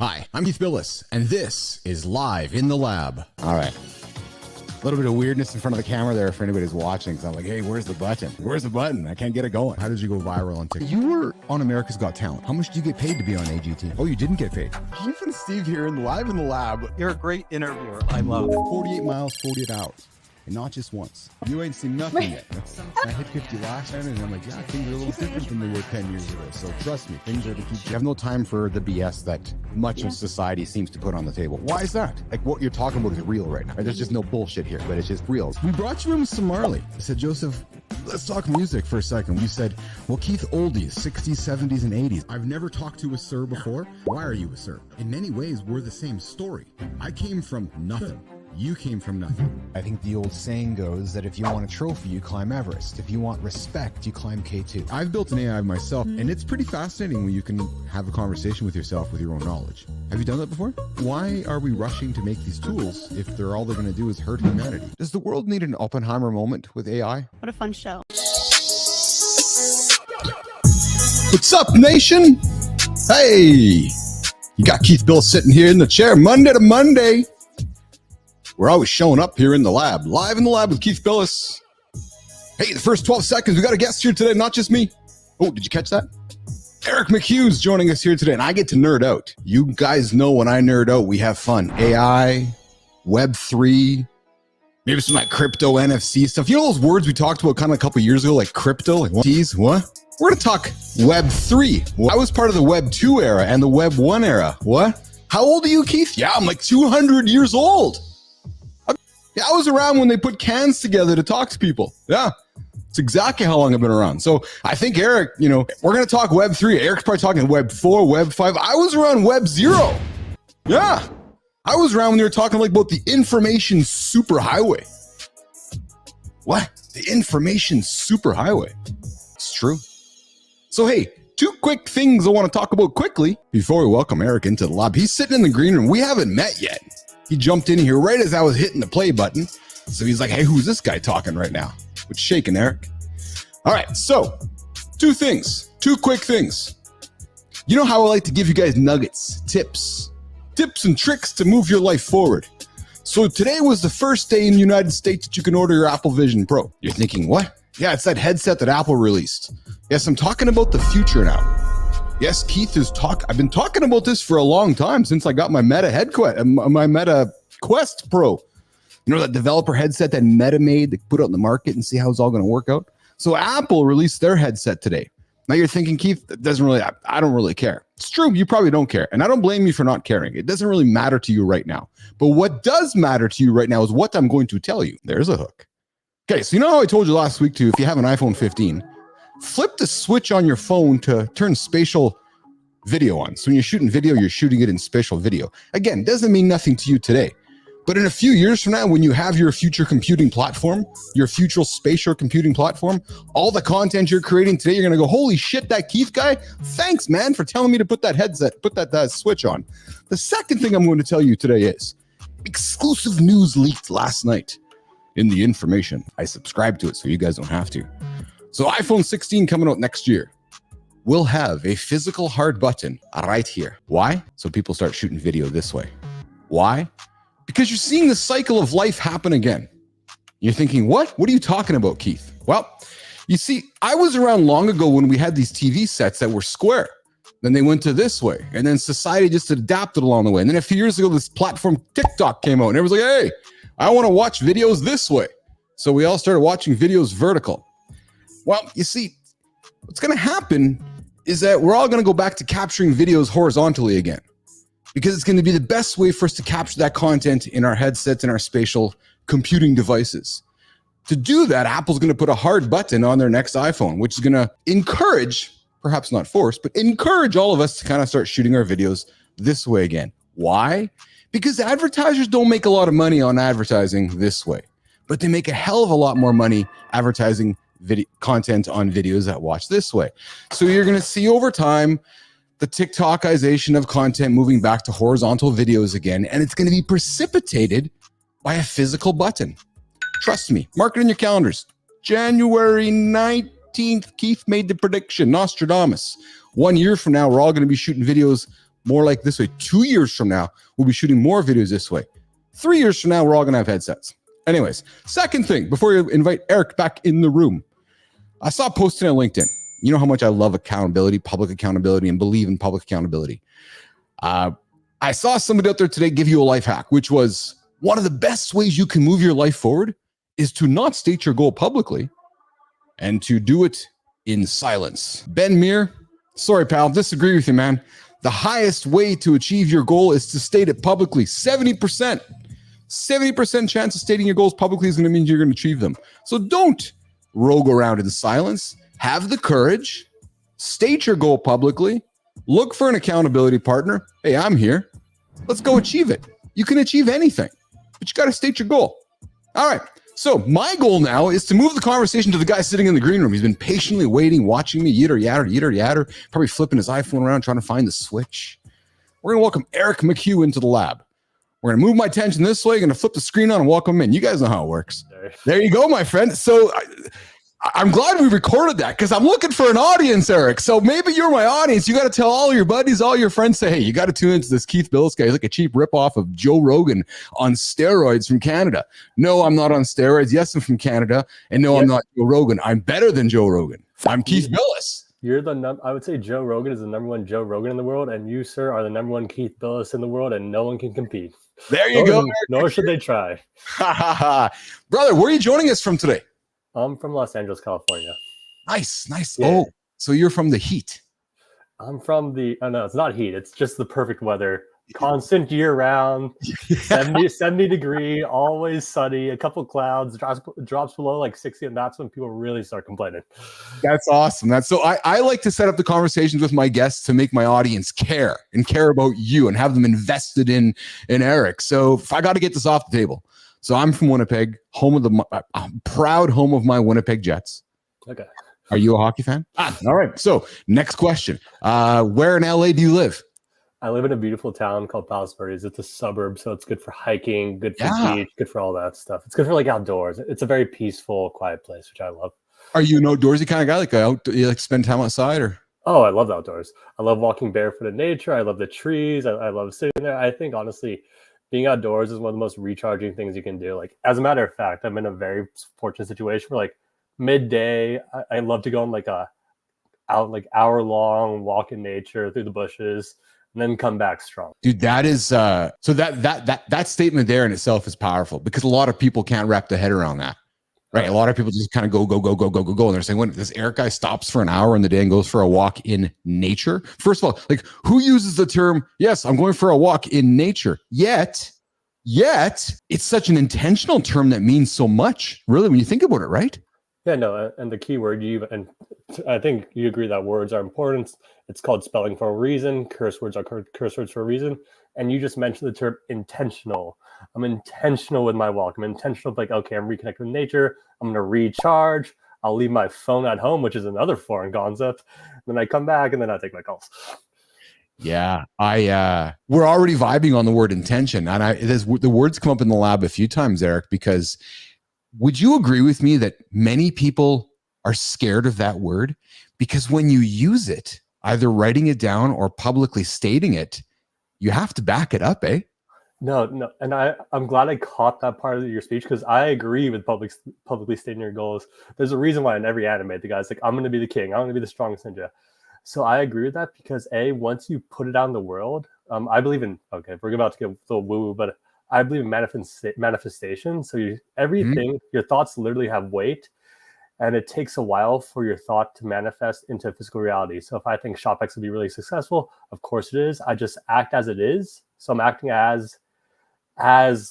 Hi, I'm Keith Billis, and this is Live in the Lab. All right. A little bit of weirdness in front of the camera there for anybody who's watching. So I'm like, hey, where's the button? Where's the button? I can't get it going. How did you go viral on TikTok? You were on America's Got Talent. How much did you get paid to be on AGT? Oh, you didn't get paid. Keith and Steve here in Live in the Lab. You're a great interviewer. I love it. 48 miles, 48 hours. And not just once. You ain't seen nothing yet. I hit 50 last time, and I'm like, yeah, things are a little different than they were 10 years ago. So trust me, things are to keep. You have no time for the BS that much of society seems to put on the table. Why is that? Like, what you're talking about is real right now. There's just no bullshit here, but it's just real. We brought you in with some Marley. I said, Joseph, let's talk music for a second. You said, well, Keith, oldies, 60s, 70s, and 80s. I've never talked to a sir before. Why are you a sir? In many ways, we're the same story. I came from nothing. You came from nothing. I think the old saying goes that if you want a trophy, you climb Everest. If you want respect, you climb K2. I've built an AI myself, and it's pretty fascinating when you can have a conversation with yourself with your own knowledge. Have you done that before? Why are we rushing to make these tools if all they're going to do is hurt humanity? Does the world need an Oppenheimer moment with AI? What a fun show. What's up, nation? Hey! You got Keith Bill sitting here in the chair Monday to Monday. We're always showing up here in the lab, live in the lab with Keith Billis. Hey, the first 12 seconds, we got a guest here today, not just me. Oh, did you catch that? Eric McHugh's joining us here today, and I get to nerd out. You guys know when I nerd out, we have fun. AI, Web3, maybe some like crypto, NFC stuff. You know those words we talked about kind of a couple years ago, like crypto, like NFTs, what? We're going to talk Web3. Well, I was part of the Web 2 era and the Web 1 era. What? How old are you, Keith? Yeah, I'm like 200 years old. Yeah, I was around when they put cans together to talk to people. Yeah, it's exactly how long I've been around. So I think Eric, we're going to talk Web 3. Eric's probably talking Web 4, Web 5. I was around Web 0. Yeah, I was around when they were talking like about the information superhighway. What? The information superhighway. It's true. So, hey, two quick things I want to talk about quickly before we welcome Eric into the lab. He's sitting in the green room. We haven't met yet. He jumped in here right as I was hitting the play button. So he's like, hey, who's this guy talking right now? What's shaking, Eric? All right, so two quick things. You know how I like to give you guys nuggets, tips and tricks to move your life forward. So today was the first day in the United States that you can order your Apple Vision Pro. You're thinking, what? Yeah, it's that headset that Apple released. Yes, I'm talking about the future now. Yes, Keith I've been talking about this for a long time since I got my Meta Quest Pro. You know that developer headset that Meta made, they put out in the market and see how it's all going to work out. So Apple released their headset today. Now you're thinking, Keith, I don't really care. It's true, you probably don't care. And I don't blame you for not caring. It doesn't really matter to you right now. But what does matter to you right now is what I'm going to tell you. There's a hook. Okay, so you know how I told you last week too, if you have an iPhone 15, flip the switch on your phone to turn spatial video on. So when you're shooting video, you're shooting it in spatial video. Again, doesn't mean nothing to you today. But in a few years from now, when you have your future computing platform, your future spatial computing platform, all the content you're creating today, you're going to go, holy shit, that Keith guy, thanks, man, for telling me to put that switch on. The second thing I'm going to tell you today is exclusive news leaked last night in the information. I subscribed to it, so you guys don't have to. So iPhone 16 coming out next year will have a physical hard button right here. Why? So people start shooting video this way. Why? Because you're seeing the cycle of life happen again. You're thinking, what? What are you talking about, Keith? Well, you see, I was around long ago when we had these TV sets that were square. Then they went to this way. And then society just adapted along the way. And then a few years ago, this platform TikTok came out. And everyone's like, hey, I want to watch videos this way. So we all started watching videos vertical. Well, you see, what's going to happen is that we're all going to go back to capturing videos horizontally again, because it's going to be the best way for us to capture that content in our headsets and our spatial computing devices. To do that, Apple's going to put a hard button on their next iPhone, which is going to encourage, perhaps not force, but encourage all of us to kind of start shooting our videos this way again. Why? Because advertisers don't make a lot of money on advertising this way, but they make a hell of a lot more money advertising video content on videos that watch this way. So you're going to see over time the TikTokization of content moving back to horizontal videos again, and it's going to be precipitated by a physical button. Trust me, mark it in your calendars. January 19th, Keith made the prediction, Nostradamus. 1 year from now, we're all going to be shooting videos More like this way. 2 years from now, we'll be shooting more videos this way. 3 years from now, we're all going to have headsets. Anyways, second thing, before you invite Eric back in the room, I saw posting on LinkedIn. You know how much I love accountability, public accountability, and believe in public accountability. I saw somebody out there today give you a life hack, which was one of the best ways you can move your life forward is to not state your goal publicly and to do it in silence. Ben Meir, sorry, pal, disagree with you, man. The highest way to achieve your goal is to state it publicly. 70%. 70% chance of stating your goals publicly is going to mean you're going to achieve them. So don't rogue around in silence. Have the courage. State your goal publicly. Look for an accountability partner. Hey, I'm here. Let's go achieve it. You can achieve anything, but you got to state your goal. All right. So my goal now is to move the conversation to the guy sitting in the green room. He's been patiently waiting, watching me, yitter, yatter, probably flipping his iPhone around, trying to find the switch. We're going to welcome Eric McHugh into the lab. We're going to move my attention this way, going to flip the screen on and welcome him in. You guys know how it works. There you go, my friend. So I'm glad we recorded that because I'm looking for an audience, Eric. So maybe you're my audience. You got to tell all your buddies, all your friends, say, hey, you got to tune into this Keith Bilous guy. He's like a cheap ripoff of Joe Rogan on steroids from Canada. No, I'm not on steroids. Yes, I'm from Canada. And no, I'm not Joe Rogan. I'm better than Joe Rogan. I'm Keith Bilous. You're I would say Joe Rogan is the number one Joe Rogan in the world, and you, sir, are the number one Keith Bilous in the world, and no one can compete. There you go. Nor should they try. Brother, where are you joining us from today? I'm from Los Angeles, California. Nice. Yeah. Oh, so you're from the heat. I'm from no, it's not heat. It's just the perfect weather. Constant year round, 70 degree, always sunny, a couple clouds, drops below like 60, and that's when people really start complaining. That's awesome. So I like to set up the conversations with my guests to make my audience care about you and have them invested in Eric. So if I got to get this off the table. So I'm from Winnipeg, proud home of my Winnipeg Jets. Okay. Are you a hockey fan? All right. So next question. Where in LA do you live? I live in a beautiful town called Palos Verdes. It's a suburb, so it's good for hiking, good for beach, good for all that stuff. It's good for like outdoors. It's a very peaceful, quiet place, which I love. Are you an outdoorsy kind of guy? You like to spend time outside, or? Oh, I love the outdoors. I love walking barefoot in nature. I love the trees. I love sitting there. I think honestly, being outdoors is one of the most recharging things you can do. Like, as a matter of fact, I'm in a very fortunate situation where like midday, I love to go on like hour-long walk in nature through the bushes, and then come back strong. Dude, that is so that statement there in itself is powerful because a lot of people can't wrap their head around that. Right. A lot of people just kind of go. And they're saying, when this Eric guy stops for an hour in the day and goes for a walk in nature. First of all, like, who uses the term, yes, I'm going for a walk in nature, yet it's such an intentional term that means so much, really, when you think about it, right? Yeah, no, and the key word and I think you agree that words are important. It's called spelling for a reason. Curse words are curse words for a reason. And you just mentioned the term intentional. I'm intentional with my walk. I'm intentional, like, okay, I'm reconnecting with nature. I'm going to recharge. I'll leave my phone at home, which is another foreign concept. Then I come back and then I take my calls. Yeah, we're already vibing on the word intention. And the words come up in the lab a few times, Eric, because would you agree with me that many people are scared of that word? Because when you use it, either writing it down or publicly stating it, you have to back it up, eh? No. And I'm glad I caught that part of your speech because I agree with publicly stating your goals. There's a reason why in every anime, the guy's like, I'm going to be the king. I'm going to be the strongest ninja. So I agree with that because once you put it out in the world, I believe in, okay, we're about to get a little woo-woo, but I believe in manifestation. So everything, your thoughts literally have weight, and it takes a while for your thought to manifest into physical reality. So if I think ShopX would be really successful, of course it is. I just act as it is. So I'm acting as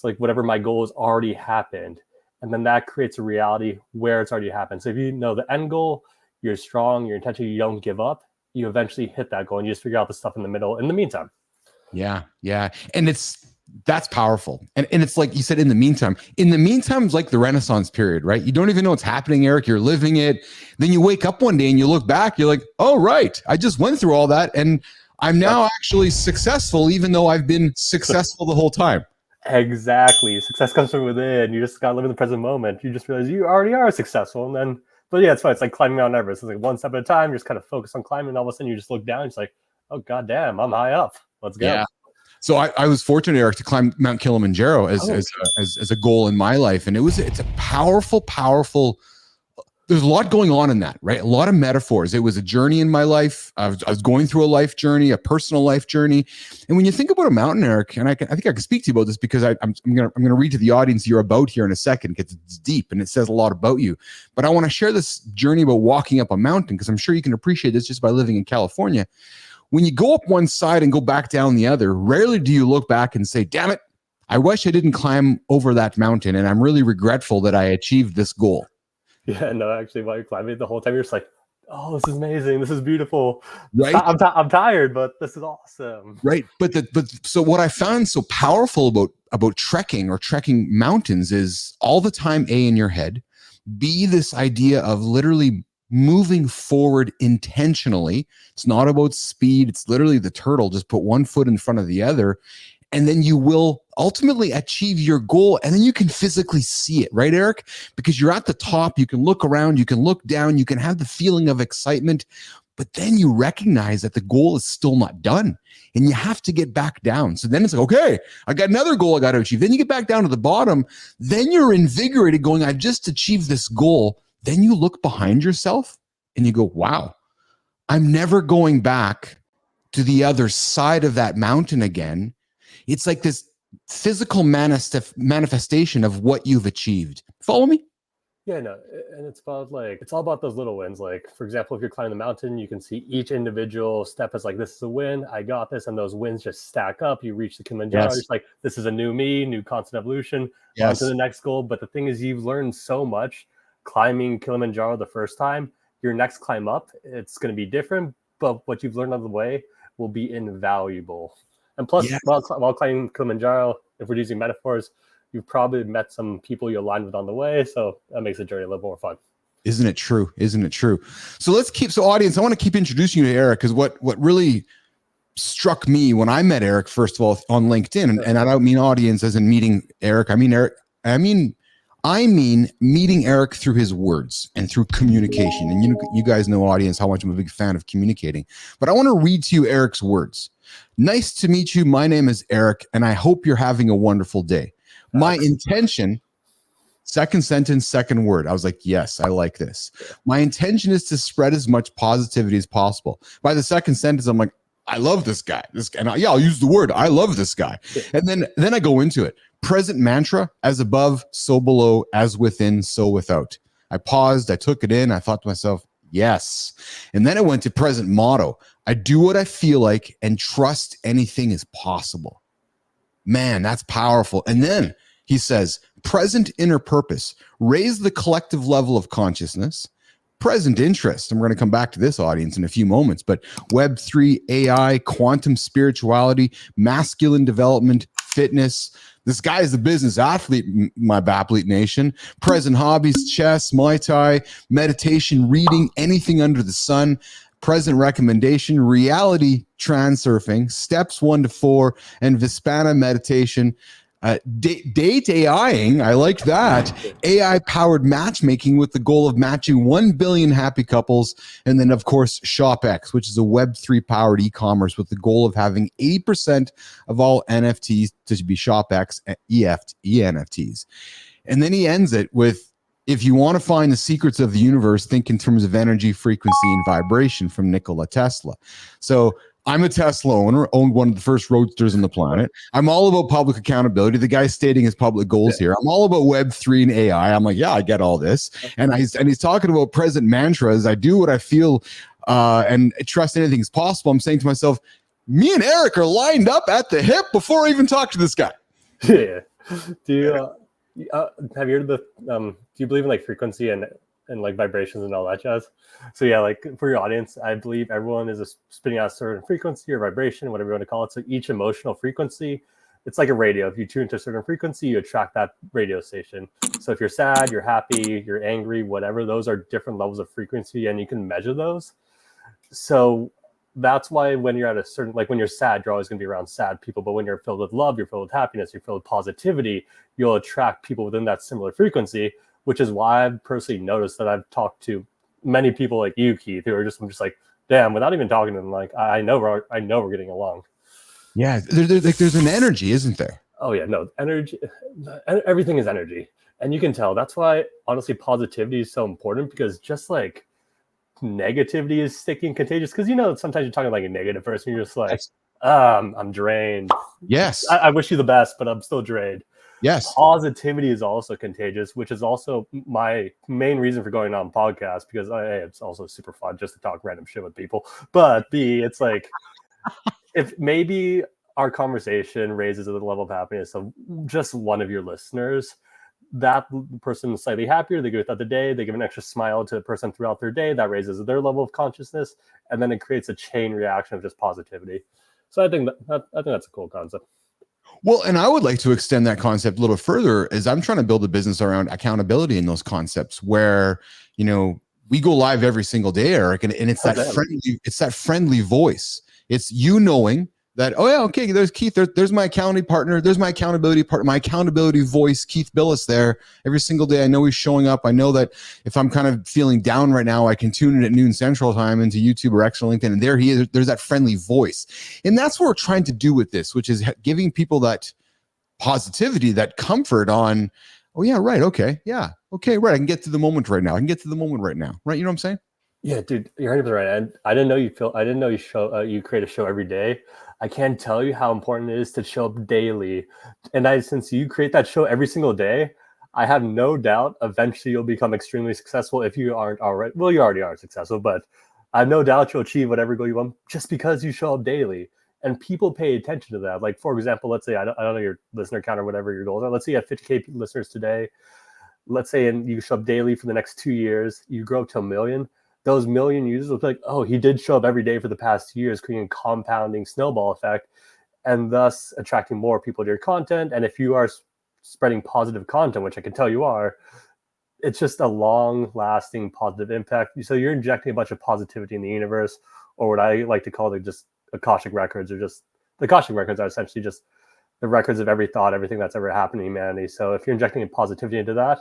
like whatever my goal has already happened. And then that creates a reality where it's already happened. So if you know the end goal, you're strong, your intention, you don't give up, you eventually hit that goal and you just figure out the stuff in the middle in the meantime. Yeah. And that's powerful. And it's like you said, in the meantime is like the Renaissance period, right? You don't even know what's happening, Eric. You're living it. Then you wake up one day and you look back, you're like, oh, right. I just went through all that and I'm now actually successful, even though I've been successful the whole time. Exactly. Success comes from within. You just got to live in the present moment. You just realize you already are successful. But yeah, it's fun. It's like climbing Mount Everest. It's like one step at a time. You're just kind of focused on climbing. And all of a sudden you just look down. It's like, oh, goddamn, I'm high up. Let's go. Yeah. So I was fortunate, Eric, to climb Mount Kilimanjaro as a goal in my life, and it's a powerful. There's a lot going on in that, right? A lot of metaphors. It was a journey in my life. I was going through a life journey, a personal life journey. And when you think about a mountain, Eric, and I think I can speak to you about this because I'm gonna read to the audience you're about here in a second because it's deep and it says a lot about you. But I want to share this journey about walking up a mountain because I'm sure you can appreciate this just by living in California. When you go up one side and go back down the other, rarely do you look back and say, damn it, I wish I didn't climb over that mountain. And I'm really regretful that I achieved this goal. Yeah, no, actually, while you're climbing, the whole time you're just like, "Oh, this is amazing! This is beautiful." Right? I'm tired, but this is awesome. Right, but so what I found so powerful about trekking or trekking mountains is all the time A, in your head, B, this idea of literally moving forward intentionally. It's not about speed. It's literally the turtle. Just put one foot in front of the other. And then you will ultimately achieve your goal. And then you can physically see it, right, Eric? Because you're at the top, you can look around, you can look down, you can have the feeling of excitement, but then you recognize that the goal is still not done and you have to get back down. So then it's like, okay, I got another goal I got to achieve. Then you get back down to the bottom. Then you're invigorated going, I've just achieved this goal. Then you look behind yourself and you go, wow, I'm never going back to the other side of that mountain again. It's like this physical manifestation of what you've achieved. Follow me? Yeah, no, and it's all about those little wins. Like, for example, if you're climbing the mountain, you can see each individual step as like, this is a win, I got this, and those wins just stack up. You reach the Kilimanjaro, Yes. it's like, this is a new me, new constant evolution, Yes. on to the next goal. But the thing is, you've learned so much climbing Kilimanjaro the first time. Your next climb up, it's going to be different, but what you've learned on the way will be invaluable. And plus, Yes. while climbing Kilimanjaro, if we're using metaphors, you've probably met some people you aligned with on the way. So that makes the journey a little more fun. Isn't it true? Isn't it true? So audience, I want to keep introducing you to Eric because what really struck me when I met Eric, first of all, on LinkedIn, and I don't mean audience as in meeting Eric. I mean meeting Eric through his words and through communication. And you guys know, audience, how much I'm a big fan of communicating. But I want to read to you Eric's words. Nice to meet you. My name is Eric, and I hope you're having a wonderful day. My intention, second sentence, second word. I was like, yes, I like this. My intention is to spread as much positivity as possible. By the second sentence, I'm like, I love this guy. I'll use the word. I love this guy. And then I go into it. Present mantra, as above, so below, as within, so without. I paused. I took it in. I thought to myself, yes. And then I went to present motto. I do what I feel like and trust anything is possible. Man, that's powerful. And then he says, present inner purpose, raise the collective level of consciousness. Present interest, and we're going to come back to this, audience, in a few moments, but Web3, AI, quantum spirituality, masculine development, fitness. This guy is a business athlete, my bapl nation. Present hobbies, chess, Muay Thai, meditation, reading, anything under the sun. Present recommendation, reality transurfing, steps 1 to 4, and Vipassana meditation. Date AIing, I like that. AI powered matchmaking with the goal of matching 1 billion happy couples. And then, of course, ShopX, which is a Web3 powered e-commerce with the goal of having 80% of all NFTs to be ShopX ENFTs. And then he ends it with, if you want to find the secrets of the universe, think in terms of energy, frequency, and vibration, from Nikola Tesla. So I'm a Tesla owner, owned one of the first roadsters on the planet. I'm all about public accountability. The guy's stating his public goals here. I'm all about Web3 and AI. I'm like, yeah, I get all this. And he's talking about present mantras. I do what I feel and trust anything is possible. I'm saying to myself, me and Eric are lined up at the hip before I even talk to this guy. Yeah. Do you have you heard of the do you believe in like frequency and like vibrations and all that jazz? So yeah, like for your audience, I believe everyone is spinning out a certain frequency or vibration, whatever you want to call it. So each emotional frequency, it's like a radio. If you tune to a certain frequency, you attract that radio station. So if you're sad, you're happy, you're angry, whatever, those are different levels of frequency, and you can measure those. So that's why when you're at a certain, like when you're sad, you're always going to be around sad people. But when you're filled with love, you're filled with happiness, you're filled with positivity, you'll attract people within that similar frequency, which is why I've personally noticed that I've talked to many people like you, Keith, who are I'm just like, damn, without even talking to them, like I know we're getting along. Yeah, there's an energy, isn't there? Oh yeah, no, energy, everything is energy. And you can tell that's why honestly positivity is so important, because just like negativity is sticky and contagious, because sometimes you're talking like a negative person, you're just like, Yes. I'm drained. Yes. I wish you the best, but I'm still drained. Yes. Positivity is also contagious, which is also my main reason for going on podcasts, because A, it's also super fun just to talk random shit with people, but B, it's like, if maybe our conversation raises the level of happiness of just one of your listeners, that person is slightly happier, they go throughout the day, they give an extra smile to the person throughout their day, that raises their level of consciousness, and then it creates a chain reaction of just positivity. So I think that's a cool concept. Well, and I would like to extend that concept a little further, as I'm trying to build a business around accountability in those concepts where, we go live every single day, Eric, and it's that friendly voice. It's you knowing that, oh yeah, okay, there's Keith, there's my accountability partner, there's my accountability partner, my accountability voice, Keith Billis there every single day. I know he's showing up. I know that if I'm kind of feeling down right now, I can tune in at noon Central Time into YouTube or X or LinkedIn, and there he is. There's that friendly voice. And that's what we're trying to do with this, which is giving people that positivity, that comfort on, oh yeah, right, okay, yeah, okay, right, I can get to the moment right now. Right? You know what I'm saying? Yeah, dude, you're 100% right. And I didn't know you create a show every day. I can't tell you how important it is to show up daily. And since you create that show every single day, I have no doubt eventually you'll become extremely successful if you aren't already. Well, you already are successful, but I have no doubt you'll achieve whatever goal you want just because you show up daily. And people pay attention to that. Like, for example, let's say, I don't know your listener count or whatever your goals are. Let's say you have 50K listeners today. Let's say, and you show up daily for the next 2 years, you grow to 1 million. Those million users will be like, oh, he did show up every day for the past 2 years, creating a compounding snowball effect, and thus attracting more people to your content. And if you are spreading positive content, which I can tell you are, it's just a long-lasting positive impact. So you're injecting a bunch of positivity in the universe, or what I like to call just Akashic records, or just the Akashic records are essentially just the records of every thought, everything that's ever happened in humanity. So if you're injecting positivity into that,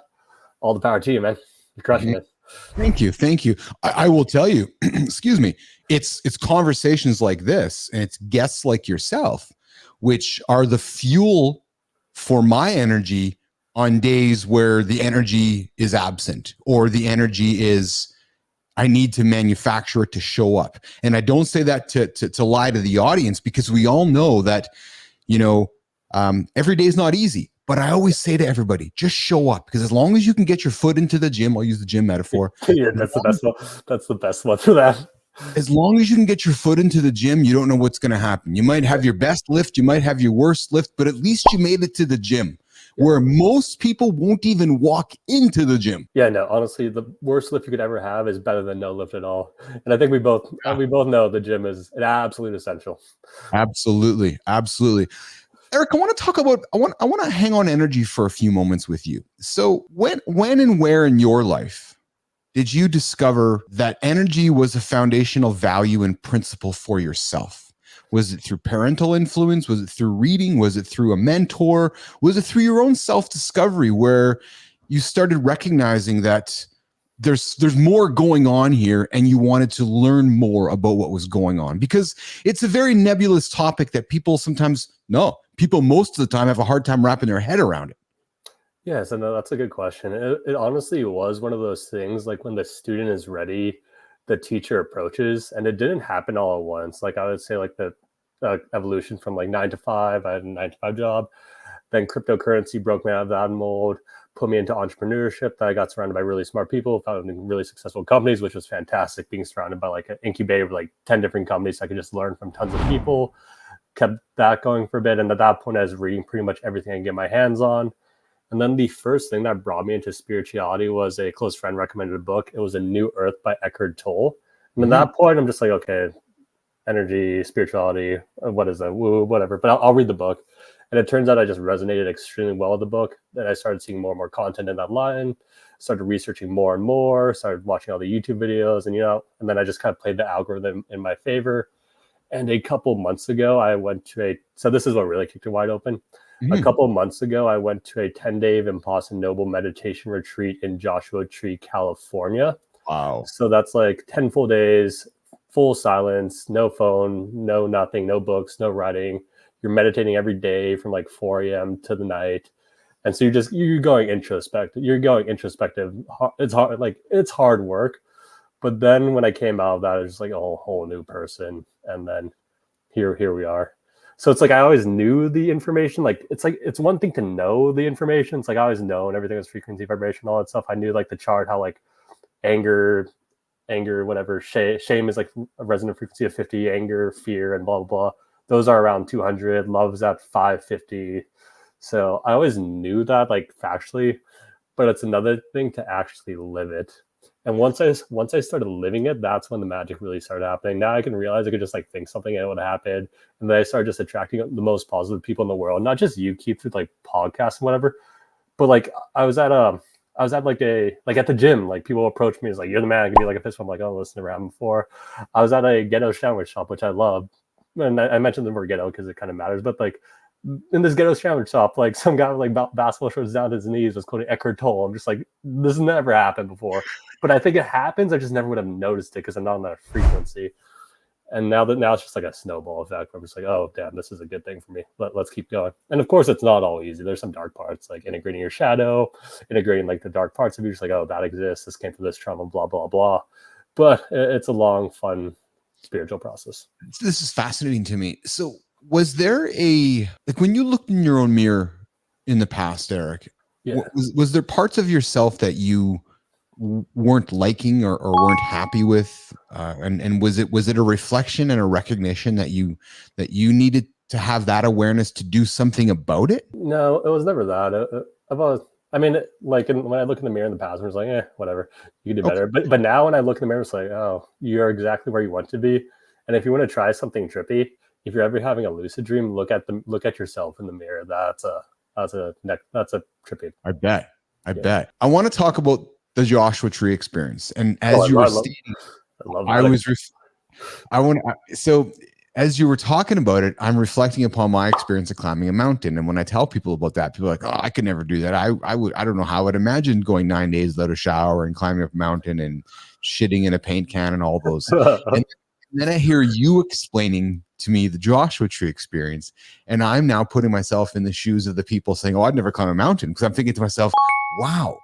all the power to you, man. You're crushing it. Thank you. I will tell you, excuse me, it's conversations like this, and it's guests like yourself, which are the fuel for my energy on days where the energy is absent, or the energy is, I need to manufacture it to show up. And I don't say that to lie to the audience, because we all know that, every day is not easy. But I always say to everybody, just show up, because as long as you can get your foot into the gym, I'll use the gym metaphor. Yeah, that's the best one. That's the best one for that. As long as you can get your foot into the gym, you don't know what's going to happen. You might have your best lift, you might have your worst lift, but at least you made it to the gym, where most people won't even walk into the gym. Yeah, no, honestly, the worst lift you could ever have is better than no lift at all. And I think we both know the gym is an absolute essential. Absolutely. Eric, I want to talk about, I want to hang on energy for a few moments with you. So when and where in your life did you discover that energy was a foundational value and principle for yourself? Was it through parental influence? Was it through reading? Was it through a mentor? Was it through your own self-discovery, where you started recognizing that there's more going on here, and you wanted to learn more about what was going on? Because it's a very nebulous topic that people most of the time have a hard time wrapping their head around it. Yes, and that's a good question. It honestly was one of those things, like when the student is ready, the teacher approaches, and it didn't happen all at once. Like I would say, like the evolution from like 9 to 5, I had a 9 to 5 job, then cryptocurrency broke me out of that mold, put me into entrepreneurship. That I got surrounded by really smart people, founding really successful companies, which was fantastic. Being surrounded by like an incubator of like 10 different companies, so I could just learn from tons of people. Kept that going for a bit, and at that point I was reading pretty much everything I can get my hands on. And then the first thing that brought me into spirituality was a close friend recommended a book. It was A New Earth by Eckhart Tolle. And at that point, I'm just like, okay, energy, spirituality, what is that? Woo, whatever. But I'll read the book. And it turns out I just resonated extremely well with the book. Then I started seeing more and more content in that line, started researching more and more, started watching all the YouTube videos, and then I just kind of played the algorithm in my favor. And a couple months ago, I went to so this is what really kicked it wide open. A couple of months ago, I went to a 10-day Vipassana Noble meditation retreat in Joshua Tree, California. Wow. So that's like 10 full days, full silence, no phone, no nothing, no books, no writing, you're meditating every day from like 4 a.m. to the night. And so you're going introspective. It's hard, like it's hard work. But then when I came out of that, it was just like a whole new person. And then here we are. So it's like I always knew the information. Like it's one thing to know the information. It's like I always known everything was frequency, vibration, all that stuff. I knew like the chart, how like anger, whatever. Shame is like a resonant frequency of 50. Anger, fear, and blah blah blah. Those are around 200. Love's at 550. So I always knew that like factually, but it's another thing to actually live it. And once I started living it, that's when the magic really started happening. Now I can realize I could just like think something and it would happen. And then I started just attracting the most positive people in the world, not just you, Keith, through like podcasts and whatever, but like I was at like at the gym, like people approach me, it's like, you're the man, give me like a fist. I'm like, oh, listen, never happened before. I was at a ghetto sandwich shop, which I love. And I mentioned the word ghetto because it kind of matters, but like in this ghetto sandwich shop, like some guy with like basketball shorts down to his knees was quoting Eckhart Tolle. I'm just like, this has never happened before. But I think it happens. I just never would have noticed it because I'm not on that frequency. And now it's just like a snowball effect. I'm just like, oh, damn, this is a good thing for me. Let's keep going. And of course, it's not all easy. There's some dark parts, like integrating your shadow, integrating like the dark parts of you. Just like, oh, that exists. This came from this trauma, blah, blah, blah. But it's a long, fun spiritual process. This is fascinating to me. So was there like when you looked in your own mirror in the past, Eric, Yeah. was there parts of yourself that you weren't liking or weren't happy with, and was it a reflection and a recognition that you needed to have that awareness to do something about it? No, it was never that. I've always, I mean, like when I look in the mirror in the past, I was like, whatever, you can do better. But now when I look in the mirror, it's like, oh, you're exactly where you want to be. And if you want to try something trippy, if you're ever having a lucid dream, look at yourself in the mirror. That's a trippy. I bet. I want to talk about the Joshua Tree experience. And as you were stating, so as you were talking about it, I'm reflecting upon my experience of climbing a mountain. And when I tell people about that, people are like, oh, I could never do that. I don't know how I would imagine going 9 days without a shower and climbing up a mountain and shitting in a paint can and all those. And then I hear you explaining to me the Joshua Tree experience. And I'm now putting myself in the shoes of the people saying, oh, I'd never climb a mountain. Because I'm thinking to myself, wow,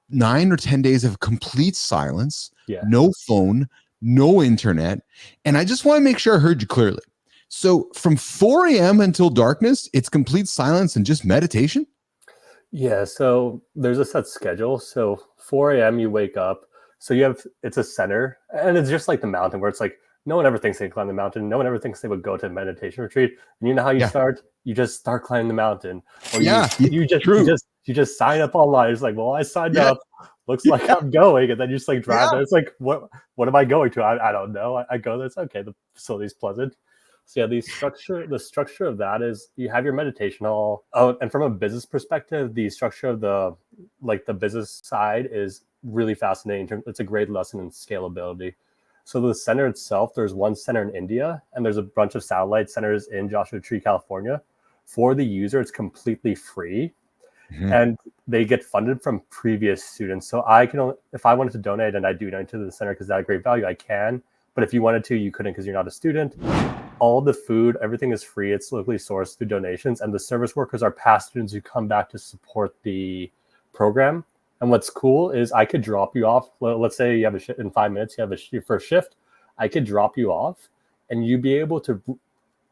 9 or 10 days of complete silence, no phone, no internet. And I just want to make sure I heard you clearly. So from 4 a.m. until darkness, it's complete silence and just meditation? Yeah, so there's a set schedule. So 4 a.m. you wake up. So it's a center. And it's just like the mountain where it's like, no one ever thinks they climb the mountain. No one ever thinks they would go to a meditation retreat. And you know how you start? You just start climbing the mountain. Or you just sign up online. It's like, well, I signed up. Looks like I'm going. And then you just like drive there. It's like, what am I going to? I don't know. I go there. It's okay. The facility's pleasant. So yeah, the structure of that is you have your meditation hall. Oh, and from a business perspective, the structure of the business side is really fascinating. It's a great lesson in scalability. So the center itself, there's one center in India, and there's a bunch of satellite centers in Joshua Tree, California. For the user, it's completely free, and they get funded from previous students. So I can only, if I wanted to donate, and I do donate to the center because that's great value, I can. But if you wanted to, you couldn't because you're not a student. All the food, everything is free. It's locally sourced through donations, and the service workers are past students who come back to support the program. And what's cool is I could drop you off. Let's say you have a shift in 5 minutes, you have your first shift. I could drop you off and you'd be able to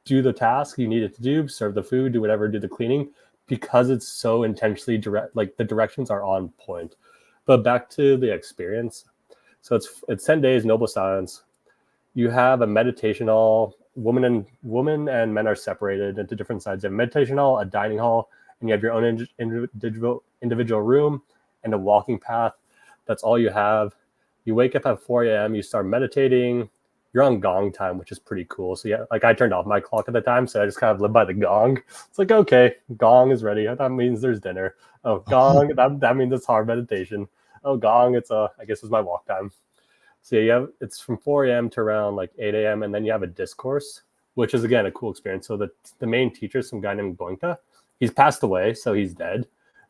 do the task you needed to do, serve the food, do whatever, do the cleaning, because it's so intentionally direct, like the directions are on point. But back to the experience. So it's 10 days, noble silence. You have a meditation hall. Women and men are separated into different sides. You have a meditation hall, a dining hall, and you have your own individual room and a walking path. That's all you have. You wake up at 4 a.m. You start meditating. You're on gong time, which is pretty cool. So yeah, like I turned off my clock at the time, so I just kind of live by the gong. It's like, okay, gong is ready. That means there's dinner. Oh, gong, that means it's hard meditation. Oh, gong, I guess it's my walk time. So yeah, it's from 4 a.m. to around like 8 a.m. And then you have a discourse, which is again a cool experience. So the main teacher is some guy named Goenka. He's passed away, so he's dead.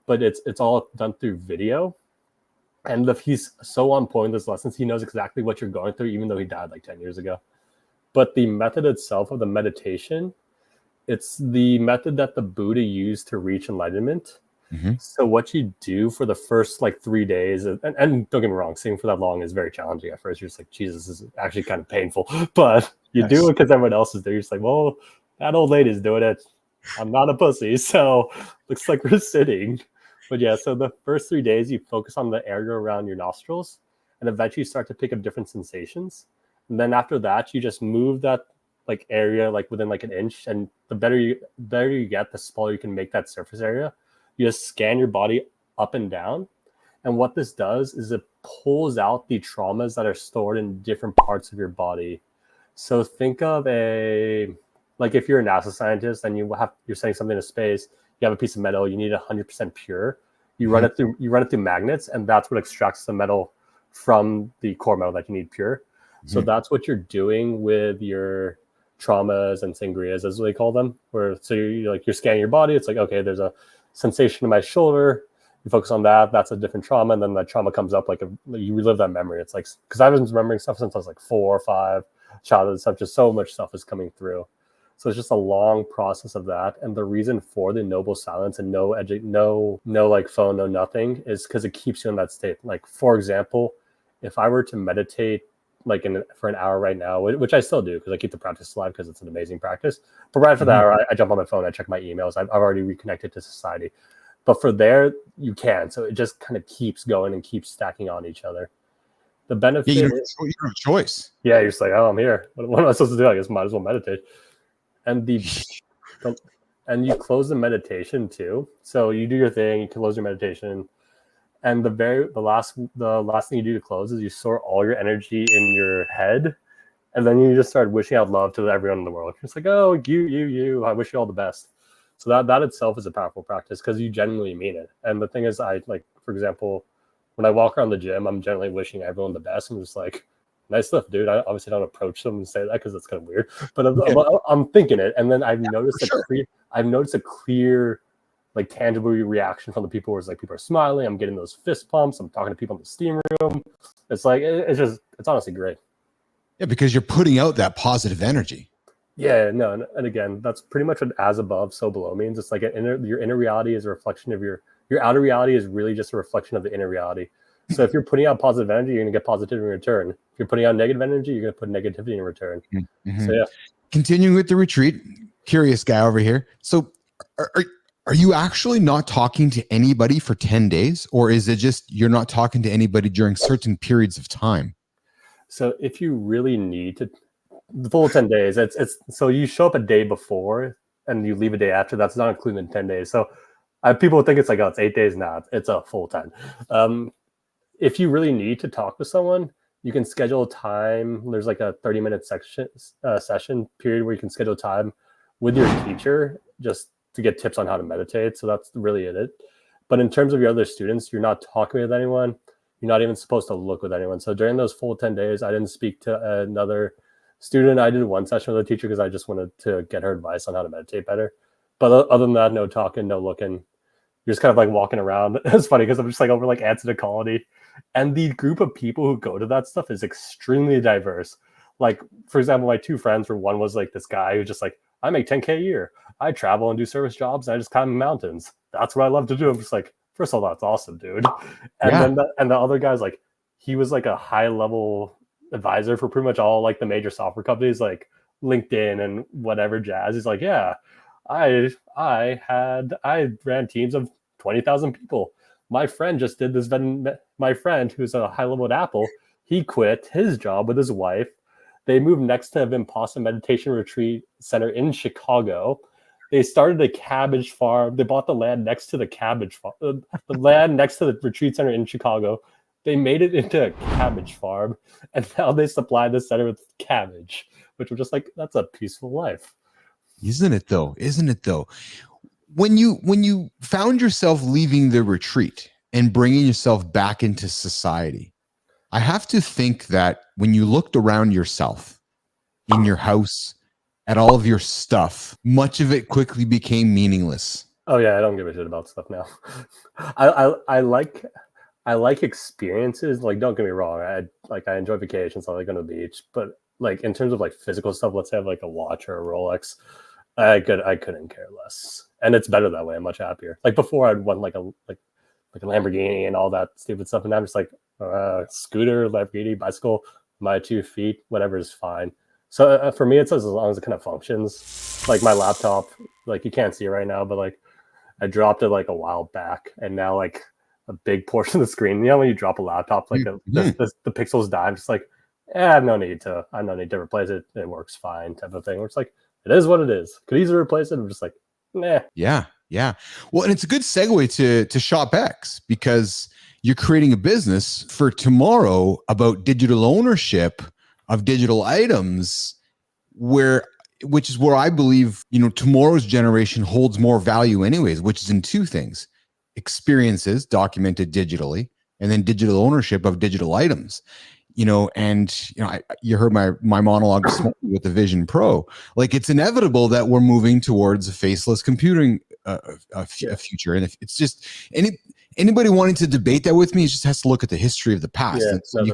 But it's all done through video. And he's so on point with his lessons. He knows exactly what you're going through, even though he died like 10 years ago. But the method itself of the meditation It's the method that the Buddha used to reach enlightenment. Mm-hmm. So what you do for the first like 3 days, and don't get me wrong, sitting for that long is very challenging at first. You're just like, Jesus, this is actually kind of painful. But you do it because everyone else is there. You're just like, well, that old lady's doing it. I'm not a pussy, so looks like we're sitting. But yeah, so the first 3 days you focus on the area around your nostrils, and eventually you start to pick up different sensations. And then after that, you just move that like area like within like an inch, and the better you get, the smaller you can make that surface area. You just scan your body up and down. And what this does is it pulls out the traumas that are stored in different parts of your body. So think of like if you're a NASA scientist and you're sending something to space, you have a piece of metal, you need 100% pure. You run it through magnets, and that's what extracts the metal from the core metal that you need pure. So that's what you're doing with your traumas and sangrias, as they call them. So you're scanning your body. It's like, okay, there's a sensation in my shoulder. You focus on that. That's a different trauma, and then that trauma comes up like you relive that memory. It's like, because I've been remembering stuff since I was like 4 or 5, childhood stuff. Just so much stuff is coming through. So it's just a long process of that. And the reason for the noble silence and no like phone, no nothing, is because it keeps you in that state. Like, for example, if I were to meditate like for an hour right now, which I still do because I keep the practice alive because it's an amazing practice. But right after that hour, I jump on my phone, I check my emails. I've already reconnected to society. But for there, you can. So it just kind of keeps going and keeps stacking on each other. The benefit you don't have a choice. Yeah, you're just like, oh, I'm here. What am I supposed to do? I guess might as well meditate. And and you close the meditation too. So you do your thing, you close your meditation. And the last thing you do to close is you store all your energy in your head, and then you just start wishing out love to everyone in the world. It's like, oh, you, I wish you all the best. So that itself is a powerful practice because you genuinely mean it. And the thing is, for example, when I walk around the gym, I'm generally wishing everyone the best. I'm just like, nice lift, dude. I obviously don't approach them and say that because that's kind of weird. But I'm thinking it, and then I've noticed a clear like tangible reaction from the people where it's like people are smiling, I'm getting those fist pumps, I'm talking to people in the steam room. It's like it's honestly great. Yeah, because you're putting out that positive energy. Yeah, no, and again, that's pretty much what as above, so below means. It's like your inner reality is a reflection of your outer reality is really just a reflection of the inner reality. So if you're putting out positive energy, you're gonna get positivity in return. If you're putting out negative energy, you're gonna put negativity in return. So yeah. Continuing with the retreat, curious guy over here. So are you actually not talking to anybody for 10 days? Or is it just you're not talking to anybody during certain periods of time? So if you really need to, the full 10 days, it's so you show up a day before and you leave a day after. That's not including 10 days. So people think it's like, oh, it's 8 days. Nah, it's a full 10. If you really need to talk with someone, you can schedule time. There's like a 30-minute session period where you can schedule time with your teacher just to get tips on how to meditate. So that's really it. But in terms of your other students, you're not talking with anyone. You're not even supposed to look with anyone. So during those full 10 days, I didn't speak to another student. I did one session with a teacher because I just wanted to get her advice on how to meditate better. But other than that, no talking, no looking. You're just kind of like walking around. It's funny because I'm just like over like ants in a colony. And the group of people who go to that stuff is extremely diverse. Like, for example, my 2 friends, where one was like this guy who just like, I make 10K a year. I travel and do service jobs, and I just climb mountains. That's what I love to do. I'm just like, first of all, that's awesome, dude. And then the other guy's like, he was like a high level advisor for pretty much all like the major software companies, like LinkedIn and whatever jazz. He's like, yeah, I ran teams of 20,000 people. My friend just did this. My friend, who's a high level at Apple, he quit his job with his wife. They moved next to a Vipassana meditation retreat center in Chicago. They started a cabbage farm. They bought the land next to the cabbage farm, the land next to the retreat center in Chicago. They made it into a cabbage farm, and now they supply the center with cabbage, which was just like, that's a peaceful life. Isn't it though? When you found yourself leaving the retreat and bringing yourself back into society, I have to think that when you looked around yourself in your house at all of your stuff, much of it quickly became meaningless. Oh yeah, I don't give a shit about stuff now. I like experiences. Like, don't get me wrong, I enjoy vacations. I like going to the beach, but like in terms of like physical stuff, let's have like a watch or a Rolex. I couldn't care less, and it's better that way. I'm much happier. Like before, I'd want like a Lamborghini and all that stupid stuff, and now I'm just like scooter, Lamborghini, bicycle, my 2 feet, whatever is fine. So for me, it's as long as it kind of functions. Like my laptop, like you can't see it right now, but like I dropped it like a while back, and now like a big portion of the screen. You know when you drop a laptop, like the pixels die. I'm just like, I have no need to replace it. It works fine, type of thing. Where it's like, it is what it is. Could easily replace it. I'm just like, nah. Yeah. Well, and it's a good segue to ShopX, because you're creating a business for tomorrow about digital ownership of digital items, which is where I believe, tomorrow's generation holds more value anyways, which is in 2 things: experiences documented digitally, and then digital ownership of digital items. You heard my monologue this morning with the Vision Pro. Like, it's inevitable that we're moving towards a faceless computing a future, and if it's just anybody wanting to debate that with me, just has to look at the history of the past. Yeah, So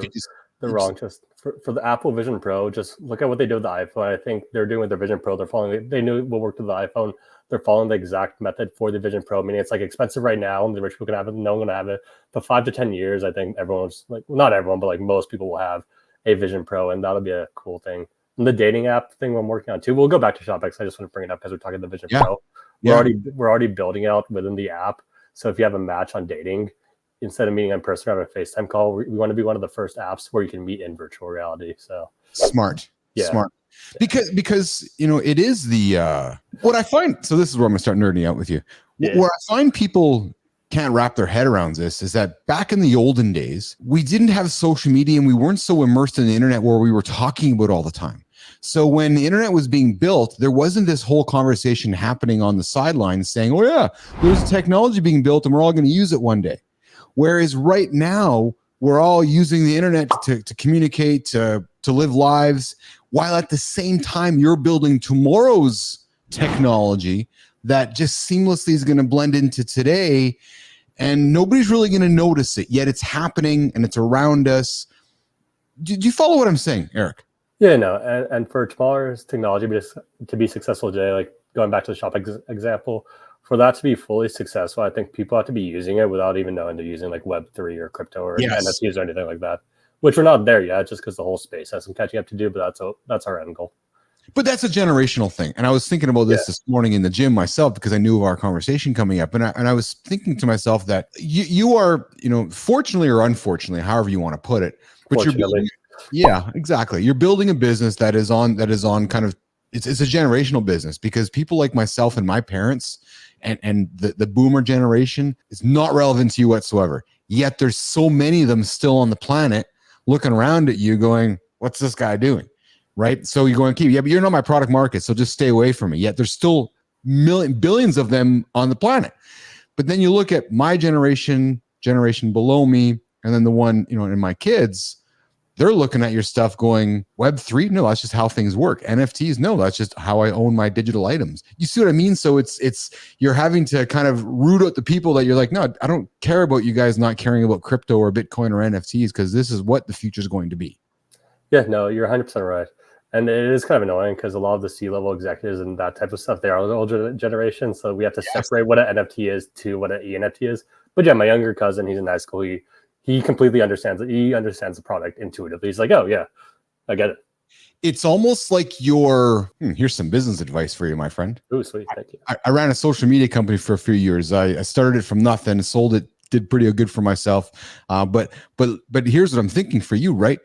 they're wrong. Just for the Apple Vision Pro, just look at what they did with the iPhone. I think they're doing with their Vision Pro. They knew what worked with the iPhone. They're following the exact method for the Vision Pro. Meaning it's like expensive right now, and the rich people can have it. No one can have it. But 5 to 10 years, I think everyone's like, well, not everyone, but like most people will have a Vision Pro, and that'll be a cool thing. And the dating app thing I'm working on too. We'll go back to ShopX. I just want to bring it up because we're talking the Vision Pro. We're already building out within the app. So if you have a match on dating, instead of meeting in person or have a FaceTime call, we want to be one of the first apps where you can meet in virtual reality. So smart. Because it is the what I find. So this is where I'm gonna start nerding out with you. Where I find people can't wrap their head around this is that back in the olden days, we didn't have social media, and we weren't so immersed in the internet where we were talking about all the time. So when the internet was being built, there wasn't this whole conversation happening on the sidelines saying, oh yeah, there's technology being built and we're all going to use it one day. Whereas right now, we're all using the internet to communicate, to live lives, while at the same time, you're building tomorrow's technology that just seamlessly is going to blend into today, and nobody's really going to notice it, yet it's happening and it's around us. Do you follow what I'm saying, Eric? Yeah, no, and for tomorrow's technology to be successful today, like going back to the shop example, for that to be fully successful, I think people have to be using it without even knowing they're using like Web3 or crypto or NFTs or anything like that, which we're not there yet, just because the whole space has some catching up to do, but that's our end goal. But that's a generational thing. And I was thinking about this morning in the gym myself, because I knew of our conversation coming up. And I was thinking to myself that you are, fortunately or unfortunately, however you want to put it, but you're building, exactly. You're building a business that is on kind of, it's a generational business, because people like myself and my parents and the boomer generation is not relevant to you whatsoever. Yet there's so many of them still on the planet looking around at you going, what's this guy doing? Right. So you're going to keep, but you're not my product market, so just stay away from me. Yet there's still billions of them on the planet. But then you look at my generation below me, and then the one, and my kids, they're looking at your stuff going, Web3? No, that's just how things work. NFTs? No, that's just how I own my digital items. You see what I mean? So it's you're having to kind of root out the people that you're like, no, I don't care about you guys not caring about crypto or Bitcoin or NFTs, because this is what the future is going to be. Yeah, no, you're 100% right. And it is kind of annoying because a lot of the C-level executives and that type of stuff, they are the older generation. So we have to separate what an NFT is to what an NFT is. But yeah, my younger cousin, he's in high school. He completely understands it. He understands the product intuitively. He's like, oh yeah, I get it. It's almost like here's some business advice for you, my friend. Oh, sweet. Thank you. I ran a social media company for a few years. I started it from nothing, sold it, did pretty good for myself. But here's what I'm thinking for you, right?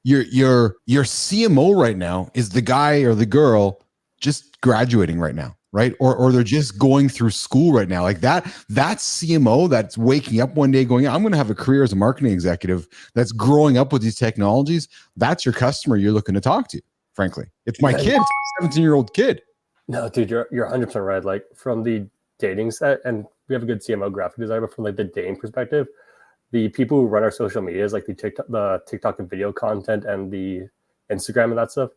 Your CMO right now is the guy or the girl just graduating right now, right? Or they're just going through school right now. Like that CMO that's waking up one day going, I'm going to have a career as a marketing executive, that's growing up with these technologies. That's your customer you're looking to talk to. Frankly, it's my kid, 17-year-old kid. No, dude, you're 100% right. Like from the dating set, and we have a good CMO graphic designer, but from like the dating perspective, the people who run our social medias, like the TikTok and video content and the Instagram and that stuff,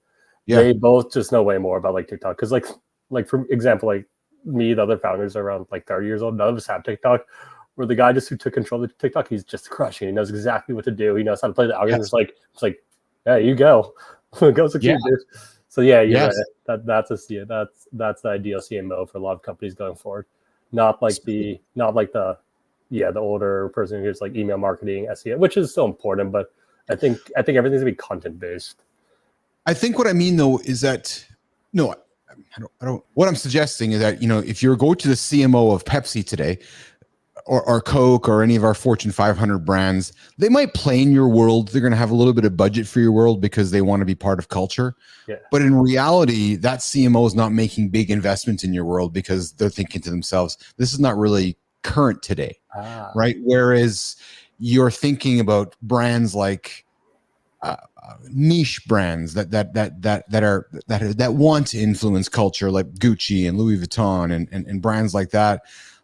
they both just know way more about like TikTok. Because like for example, like me, the other founders are around like 30 years old. None of us have TikTok. Where the guy just who took control of TikTok, he's just crushing. He knows exactly what to do. He knows how to play the algorithm. It's like, yeah, you go, go succeed, dude. So yeah, you're Yes. right. That's the ideal CMO for a lot of companies going forward. Not like the older person who's like email marketing, SEO, which is still important, but I think everything's gonna be content based. I think what I mean though is that no, I don't. What I'm suggesting is that if you go to the CMO of Pepsi today, or Coke, or any of our Fortune 500 brands, they might play in your world. They're going to have a little bit of budget for your world because they want to be part of culture. Yeah. But in reality, that CMO is not making big investments in your world because they're thinking to themselves, this is not really current today. Right. Whereas you're thinking about brands like niche brands that want to influence culture, like Gucci and Louis Vuitton and brands like that.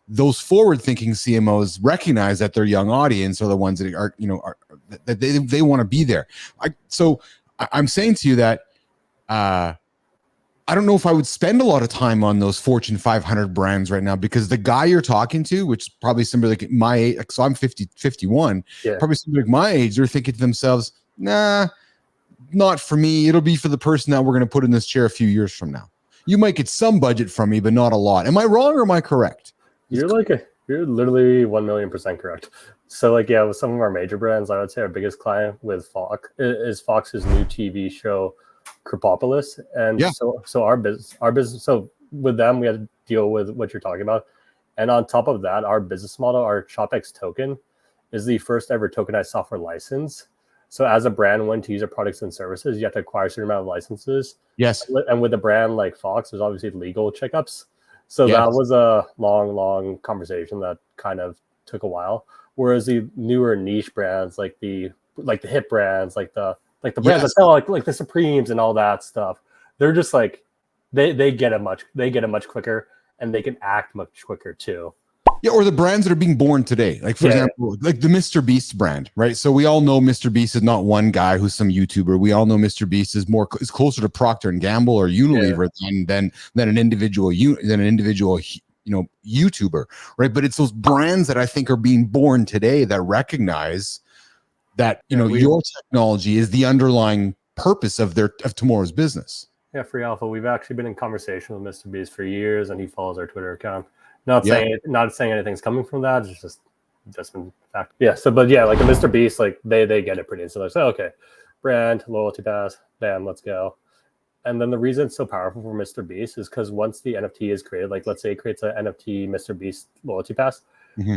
Those forward-thinking CMOs recognize that their young audience are the ones that are that they want to be there. So I'm saying to you that I don't know if I would spend a lot of time on those Fortune 500 brands right now, because the guy you're talking to, which is probably somebody like my age, so I'm 51, probably somebody like my age, they're thinking to themselves, nah, not for me. It'll be for the person that we're going to put in this chair a few years from now. You might get some budget from me, but not a lot. Am I wrong or am I correct? You're literally 1,000,000% correct. So like, yeah, with some of our major brands, I would say our biggest client with Fox is Fox's new TV show, Bilous. And so our business, so with them, we had to deal with what you're talking about. And on top of that, our business model, our ShopX token, is the first ever tokenized software license. So as a brand, when to use our products and services, you have to acquire a certain amount of licenses. Yes. And with a brand like Fox, there's obviously legal checkups. So that was a long conversation that kind of took a while. Whereas the newer niche brands, like the hip brands, like the brands that sell like the Supremes and all that stuff, they're just like they get it much quicker, and they can act much quicker too. Yeah, or the brands that are being born today. Like, for example, like the Mr. Beast brand, right? So we all know Mr. Beast is not one guy who's some YouTuber. We all know Mr. Beast is closer to Procter and Gamble or Unilever than an individual YouTuber, right? But it's those brands that I think are being born today that recognize that your technology is the underlying purpose of tomorrow's business. Yeah, Free Alpha. We've actually been in conversation with Mr. Beast for years, and he follows our Twitter account. Not saying anything's coming from that. It's just been fact. Yeah. So, but yeah, like a Mr. Beast, like they get it pretty instantly. So, okay, brand loyalty pass, bam, let's go. And then the reason it's so powerful for Mr. Beast is because once the NFT is created, like let's say it creates an NFT Mr. Beast loyalty pass,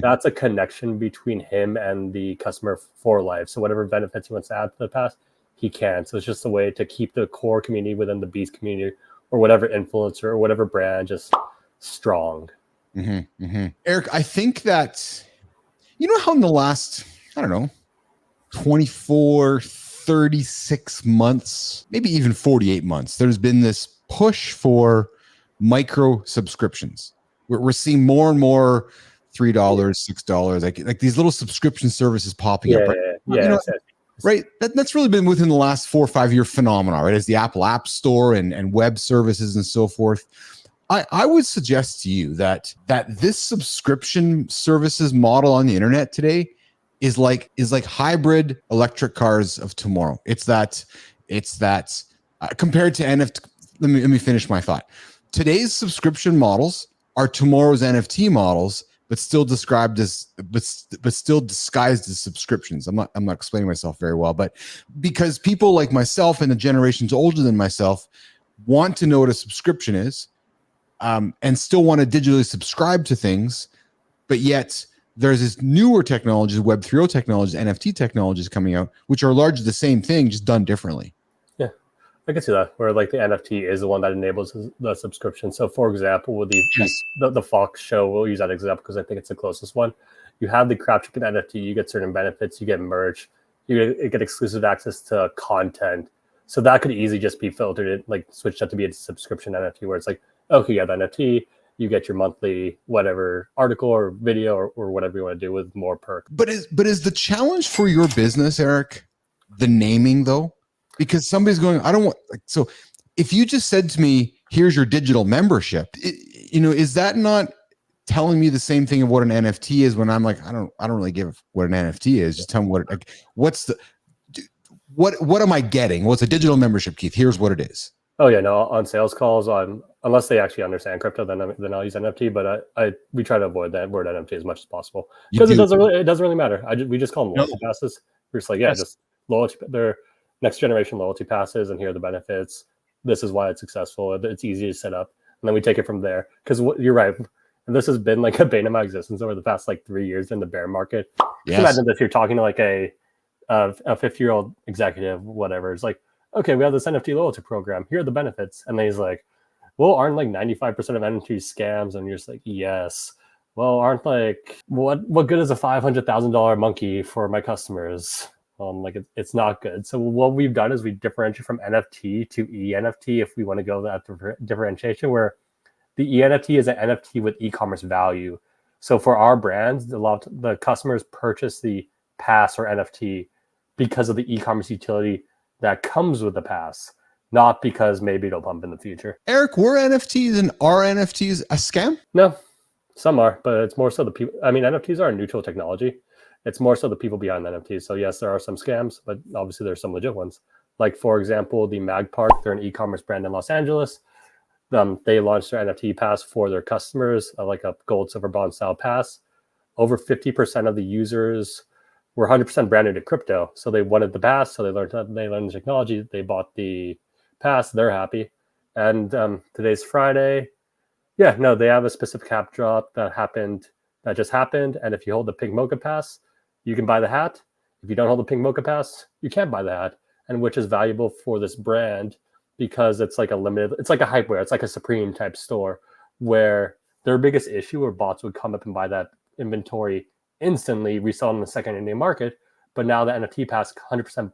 that's a connection between him and the customer for life. So whatever benefits he wants to add to the pass, he can. So it's just a way to keep the core community within the Beast community or whatever influencer or whatever brand just strong. Eric, I think that, how in the last, 24, 36 months, maybe even 48 months, there's been this push for micro subscriptions. We're seeing more and more $3, $6, like these little subscription services popping up. Right? Right. That's really been within the last 4 or 5 year phenomenon, right? As the Apple App Store and web services and so forth. I would suggest to you that this subscription services model on the internet today is like hybrid electric cars of tomorrow. It's that compared to NFT. Let me finish my thought. Today's subscription models are tomorrow's NFT models, but still disguised as subscriptions. I'm not explaining myself very well, but because people like myself and the generations older than myself want to know what a subscription is. And still want to digitally subscribe to things, but yet there's this newer technologies, Web 3.0 technologies, NFT technologies coming out, which are largely the same thing, just done differently. Yeah, I can see that, where like the NFT is the one that enables the subscription. So for example, with the Fox show, we'll use that example because I think it's the closest one. You have the Crab Chicken NFT, you get certain benefits, you get merch, you get exclusive access to content. So that could easily just be filtered in, like switched up to be a subscription NFT where it's like, okay, you have the NFT, you get your monthly whatever article or video or whatever you want to do with more perks. But is the challenge for your business, Eric, the naming though? Because somebody's going, I don't want, so if you just said to me, here's your digital membership, is that not telling me the same thing of what an NFT is when I'm like, I don't really give what an NFT is. Just tell me what am I getting? What's a digital membership, Keith? Here's what it is. Oh yeah, no. On sales calls, unless they actually understand crypto, then I'll use NFT. But we try to avoid that word NFT as much as possible You because do. it doesn't really matter. We just call them No. loyalty passes. We're just like Yes. just loyalty. They're next generation loyalty passes, and here are the benefits. This is why it's successful. It's easy to set up, and then we take it from there. Because you're right, and this has been like a bane of my existence over the past like 3 years in the bear market. Yes. Imagine if you're talking to like a 50-year-old executive, whatever. It's like, okay, we have this NFT loyalty program. Here are the benefits. And then he's like, well, aren't like 95% of NFTs scams? And you're just like, yes. Well, aren't like, what good is a $500,000 monkey for my customers? Like it's not good. So what we've done is we differentiate from NFT to ENFT if we want to go that differentiation, where the ENFT is an NFT with e-commerce value. So for our brands, the customers purchase the pass or NFT because of the e-commerce utility that comes with the pass, not because maybe it'll pump in the future. Eric, were NFTs and are NFTs a scam? No, some are, but it's more so the people. I mean, NFTs are a neutral technology. It's more so the people behind the NFTs. So yes, there are some scams, but obviously there's some legit ones. Like for example, the Mag Park, they're an e-commerce brand in Los Angeles. They launched their NFT pass for their customers, like a gold, silver, bronze style pass. Over 50% of the users were 100% brand new to crypto. So they wanted the pass. So they learned the technology. They bought the pass. They're happy. And today's Friday. Yeah, no, they have a specific cap drop that just happened. And if you hold the pink mocha pass, you can buy the hat. If you don't hold the pink mocha pass, you can't buy the hat. And which is valuable for this brand because it's like it's like a hypeware. It's like a Supreme type store where their biggest issue where bots would come up and buy that inventory instantly, resell in the secondary market. But now the NFT pass 100%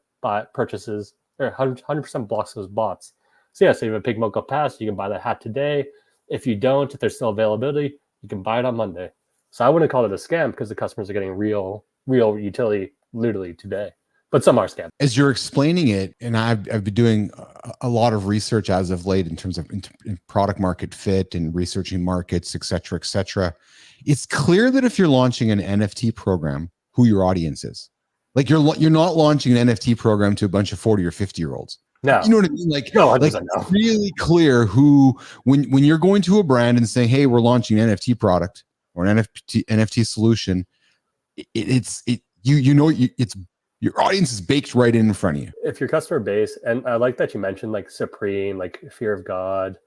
purchases or 100% blocks those bots. So yeah, so you have a pink mocha pass, you can buy that hat today. If you don't, if there's still availability, you can buy it on Monday. So I wouldn't call it a scam because the customers are getting real utility literally today. But some are scams. As you're explaining it, and I've been doing a lot of research as of late in terms of in product market fit and researching markets, et cetera, it's clear that if you're launching an NFT program, who your audience is. Like you're not launching an NFT program to a bunch of 40 or 50-year-olds. No. You know what I mean? Like, no, like no. really clear who, when you're going to a brand and saying, hey, we're launching an NFT product or an NFT solution, it's your audience is baked right in front of you. If your customer base, and I like that you mentioned like Supreme, like fear of God,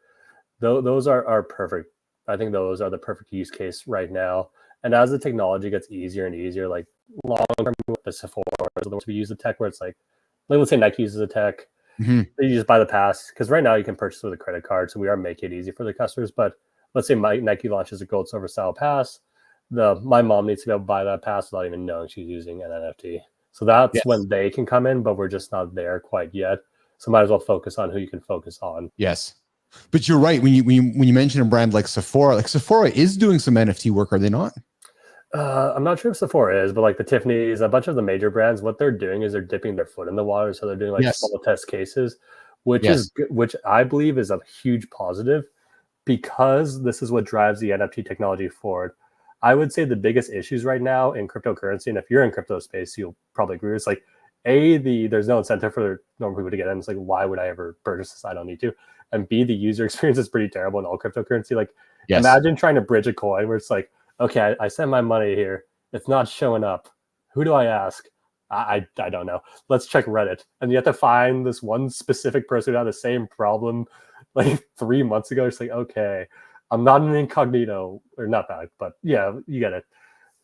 those are perfect. I think those are the perfect use case right now. And as the technology gets easier and easier, like long term with the Sephora, we use the tech where it's like let's say Nike uses a tech, you just buy the pass because right now you can purchase with a credit card. So we are making it easy for the customers. But let's say Nike launches a gold, silver style pass. My mom needs to be able to buy that pass without even knowing she's using an NFT. So that's when they can come in, but we're just not there quite yet. So might as well focus on who you can focus on. Yes. But you're right. When you mention a brand like Sephora is doing some NFT work, are they not? I'm not sure if Sephora is, but like the Tiffany's, a bunch of the major brands, what they're doing is they're dipping their foot in the water. So they're doing like small test cases, which I believe is a huge positive because this is what drives the NFT technology forward. I would say the biggest issues right now in cryptocurrency, and if you're in crypto space, you'll probably agree. It's like there's no incentive for normal people to get in. It's like, why would I ever purchase this? I don't need to. And B, the user experience is pretty terrible in all cryptocurrency. Like imagine trying to bridge a coin where it's like, okay, I send my money here. It's not showing up. Who do I ask? I don't know. Let's check Reddit. And you have to find this one specific person who had the same problem like 3 months ago. It's like, okay, I'm not an incognito, or not that, but yeah, you get it.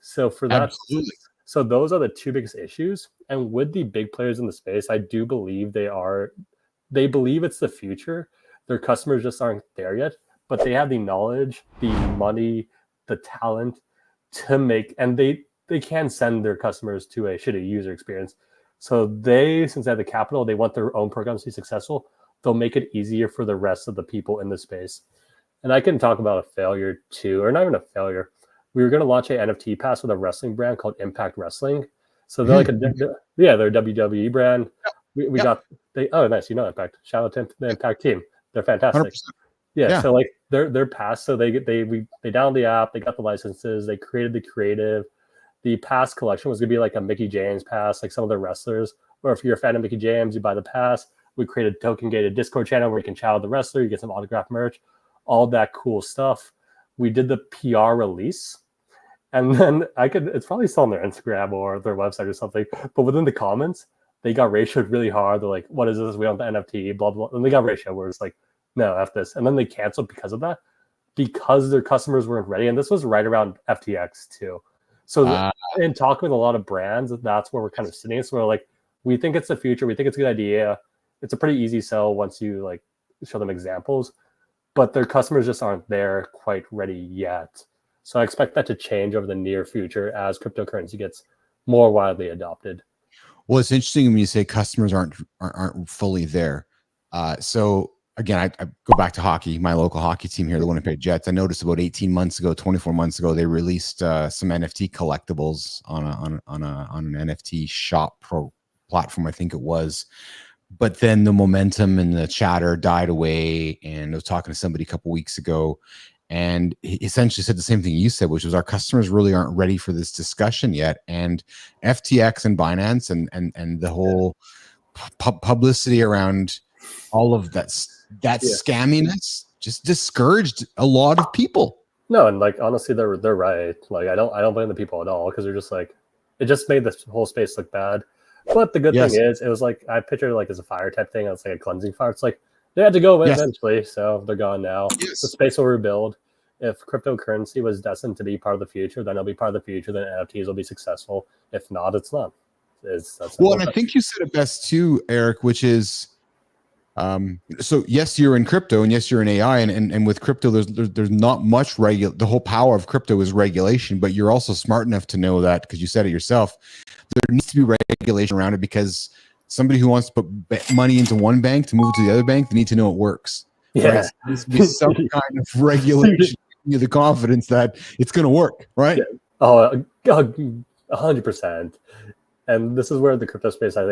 So for that, absolutely. So those are the two biggest issues. And with the big players in the space, I do believe they believe it's the future. Their customers just aren't there yet, but they have the knowledge, the money, the talent to make, and they can send their customers to a shitty user experience. So since they have the capital, they want their own programs to be successful. They'll make it easier for the rest of the people in the space. And I can talk about a failure too, or not even a failure. We were going to launch an NFT pass with a wrestling brand called Impact Wrestling. So they're they're a WWE brand. Oh, nice. You know Impact. Shout out to the Impact team. They're fantastic. 100%. Yeah. So like they're pass. So they downloaded the app. They got the licenses. They created the creative. The pass collection was going to be like a Mickey James pass, like some of the wrestlers. Or if you're a fan of Mickey James, you buy the pass. We created a token gated Discord channel where you can chat with the wrestler, you get some autographed merch, all that cool stuff. We did the PR release, and then it's probably still on their Instagram or their website or something, but within the comments, they got ratioed really hard. They're like, what is this? We don't have the NFT, blah, blah. And they got ratioed where it's like, no, F this. And then they canceled because of that, because their customers weren't ready. And this was right around FTX too. So in talking with a lot of brands, that's where we're kind of sitting. So we're like, we think it's the future. We think it's a good idea. It's a pretty easy sell once you like show them examples, but their customers just aren't there quite ready yet. So I expect that to change over the near future as cryptocurrency gets more widely adopted. Well, it's interesting when you say customers aren't fully there. So again, I go back to hockey, my local hockey team here, the Winnipeg Jets. I noticed about 18 months ago, 24 months ago, they released some NFT collectibles on an NFT shop platform, I think it was. But then the momentum and the chatter died away. And I was talking to somebody a couple weeks ago, and he essentially said the same thing you said, which was our customers really aren't ready for this discussion yet. And FTX and Binance and the whole publicity around all of that scamminess just discouraged a lot of people. No, and like honestly, they're right. Like I don't blame the people at all, because they're just like, it just made this whole space look bad. But the good thing is, it was like, I pictured it like as a fire type thing. It's like a cleansing fire. It's like they had to go eventually, so they're gone now. The space will rebuild. If cryptocurrency was destined to be part of the future, then it'll be part of the future. Then NFTs will be successful. If not, it's not. Well, and I think you said it best too, Eric, which is, so yes, you're in crypto, and yes, you're in AI, and with crypto, there's not much the whole power of crypto is regulation, but you're also smart enough to know that, because you said it yourself, there needs to be regulation around it, because somebody who wants to put money into one bank to move it to the other bank, they need to know it works. Yeah, right? So there needs to be some kind of regulation, you the confidence that it's going to work, right? Yeah. Oh, 100%. And this is where the crypto space, I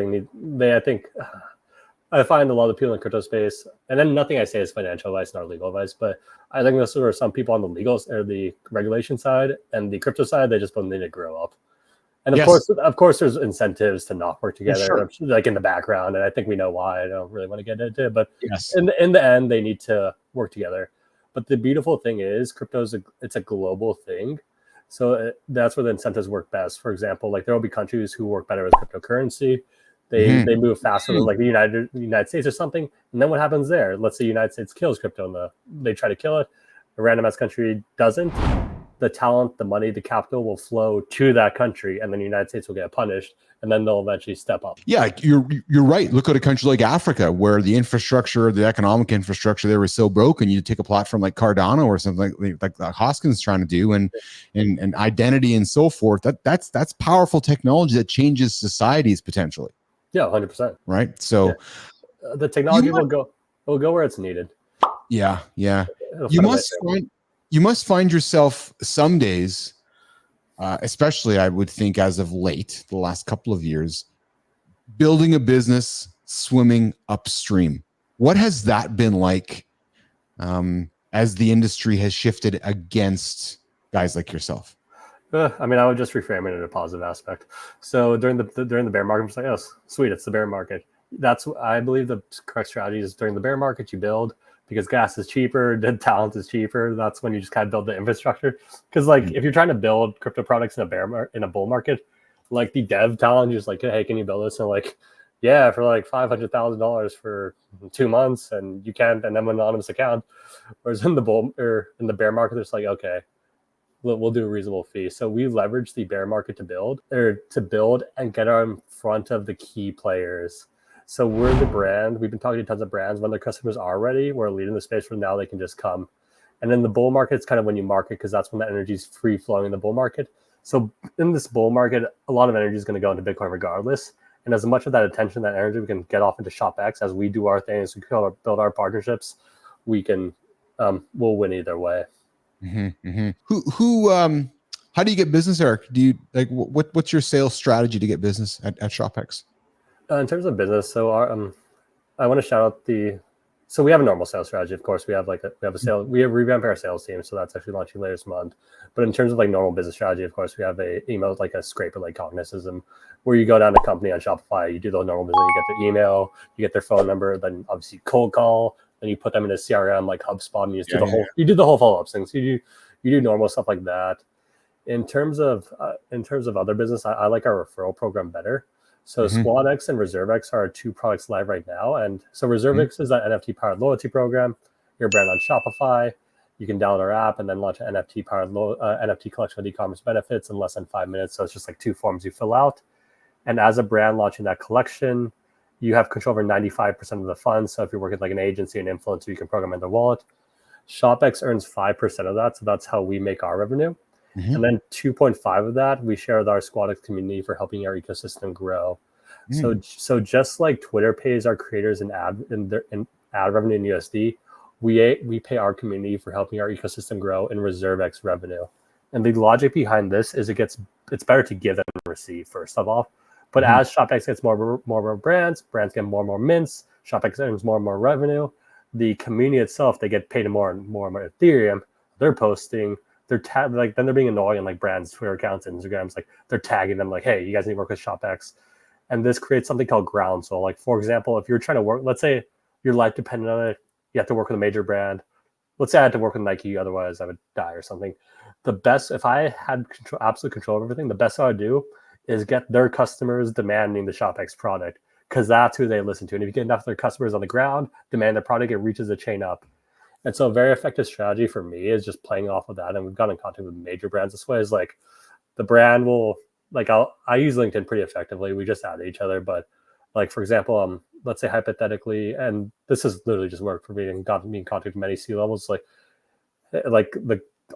think, I find a lot of people in the crypto space, and then nothing I say is financial advice, not legal advice, but I think this is where some people on the legal or the regulation side and the crypto side, they just don't need to grow up. And of course, there's incentives to not work together, like in the background, and I think we know why. I don't really want to get into it, but in the end, they need to work together. But the beautiful thing is, it's a global thing, so that's where the incentives work best. For example, like there will be countries who work better with cryptocurrency. They move faster than like the United States or something. And then what happens there? Let's say the United States kills crypto, and they try to kill it. A random ass country doesn't. The talent, the money, the capital will flow to that country, and then the United States will get punished, and then they'll eventually step up. Yeah, you're right. Look at a country like Africa, where the infrastructure, the economic infrastructure there was so broken. You take a platform like Cardano or something like Hoskins trying to do, and identity and so forth. That's powerful technology that changes societies potentially. Yeah, 100%. Right. So the technology will go where it's needed. Yeah. You must find yourself some days, especially I would think as of late, the last couple of years, building a business, swimming upstream. What has that been like as the industry has shifted against guys like yourself? I mean, I would just reframe it in a positive aspect. So during the bear market, I'm just like, oh, sweet, it's the bear market. I believe the correct strategy is during the bear market, you build, because gas is cheaper, dead talent is cheaper. That's when you just kind of build the infrastructure. Because like if you're trying to build crypto products in a bull market, like the dev talent, you're just like, hey, can you build this? And like, yeah, for like $500,000 for 2 months, and you can't, and I'm an anonymous account. Whereas in the bear market, it's like, okay, we'll do a reasonable fee. So we leverage the bear market to build and get in front of the key players. So we're the brand. We've been talking to tons of brands. When their customers are ready, we're leading the space. From now, they can just come. And in the bull market, it's kind of when you market, because that's when the energy is free flowing in the bull market. So in this bull market, a lot of energy is going to go into Bitcoin regardless. And as much of that attention, that energy, we can get off into ShopX as we do our things, we build our partnerships. We can, we'll win either way. How do you get business, Eric? Do you like what's your sales strategy to get business at ShopX? In terms of business, so I want to shout out the So we have a normal sales strategy. Of course, we have revamped our sales team, so that's actually launching later this month. But in terms of like normal business strategy, of course, we have a email like a scraper like Cognicism, where you go down to company on Shopify, you do the normal business, you get their email, you get their phone number, then obviously cold call, then you put them in a CRM like HubSpot, and you just do the whole follow up things. You do normal stuff like that. In terms of other business, I like our referral program better. So SquadX and ReserveX are our 2 products live right now. And so ReserveX is that NFT-powered loyalty program. Your brand on Shopify. You can download our app and then launch an NFT-powered NFT collection with e-commerce benefits in less than 5 minutes. So it's just like 2 forms you fill out. And as a brand launching that collection, you have control over 95% of the funds. So if you're working like an agency and influencer, you can program in their wallet. ShopX earns 5% of that. So that's how we make our revenue. And then 2.5 of that we share with our SquadX community for helping our ecosystem grow. So just like Twitter pays our creators in ad revenue in USD, we pay our community for helping our ecosystem grow in ReserveX revenue. And the logic behind this is it's better to give than receive, first of all. But as ShopX gets more brands get more mints, ShopX earns more and more revenue. The community itself, they get paid more and more Ethereum. They're posting. Then they're being annoying, like brands, Twitter accounts, Instagrams, like they're tagging them like, hey, you guys need to work with ShopX. And this creates something called groundswell. Like, for example, if you're trying to work, let's say your life depended on it, you have to work with a major brand. Let's say I had to work with Nike, otherwise I would die or something. If I had absolute control of everything, the best I would do is get their customers demanding the ShopX product, because that's who they listen to. And if you get enough of their customers on the ground demand the product, it reaches the chain up. And so a very effective strategy for me is just playing off of that. And we've gotten in contact with major brands this way. Is like the brand will, like, I use LinkedIn pretty effectively. We just add each other. But like, for example, let's say hypothetically, and this has literally just worked for me and got me in contact with many C-levels,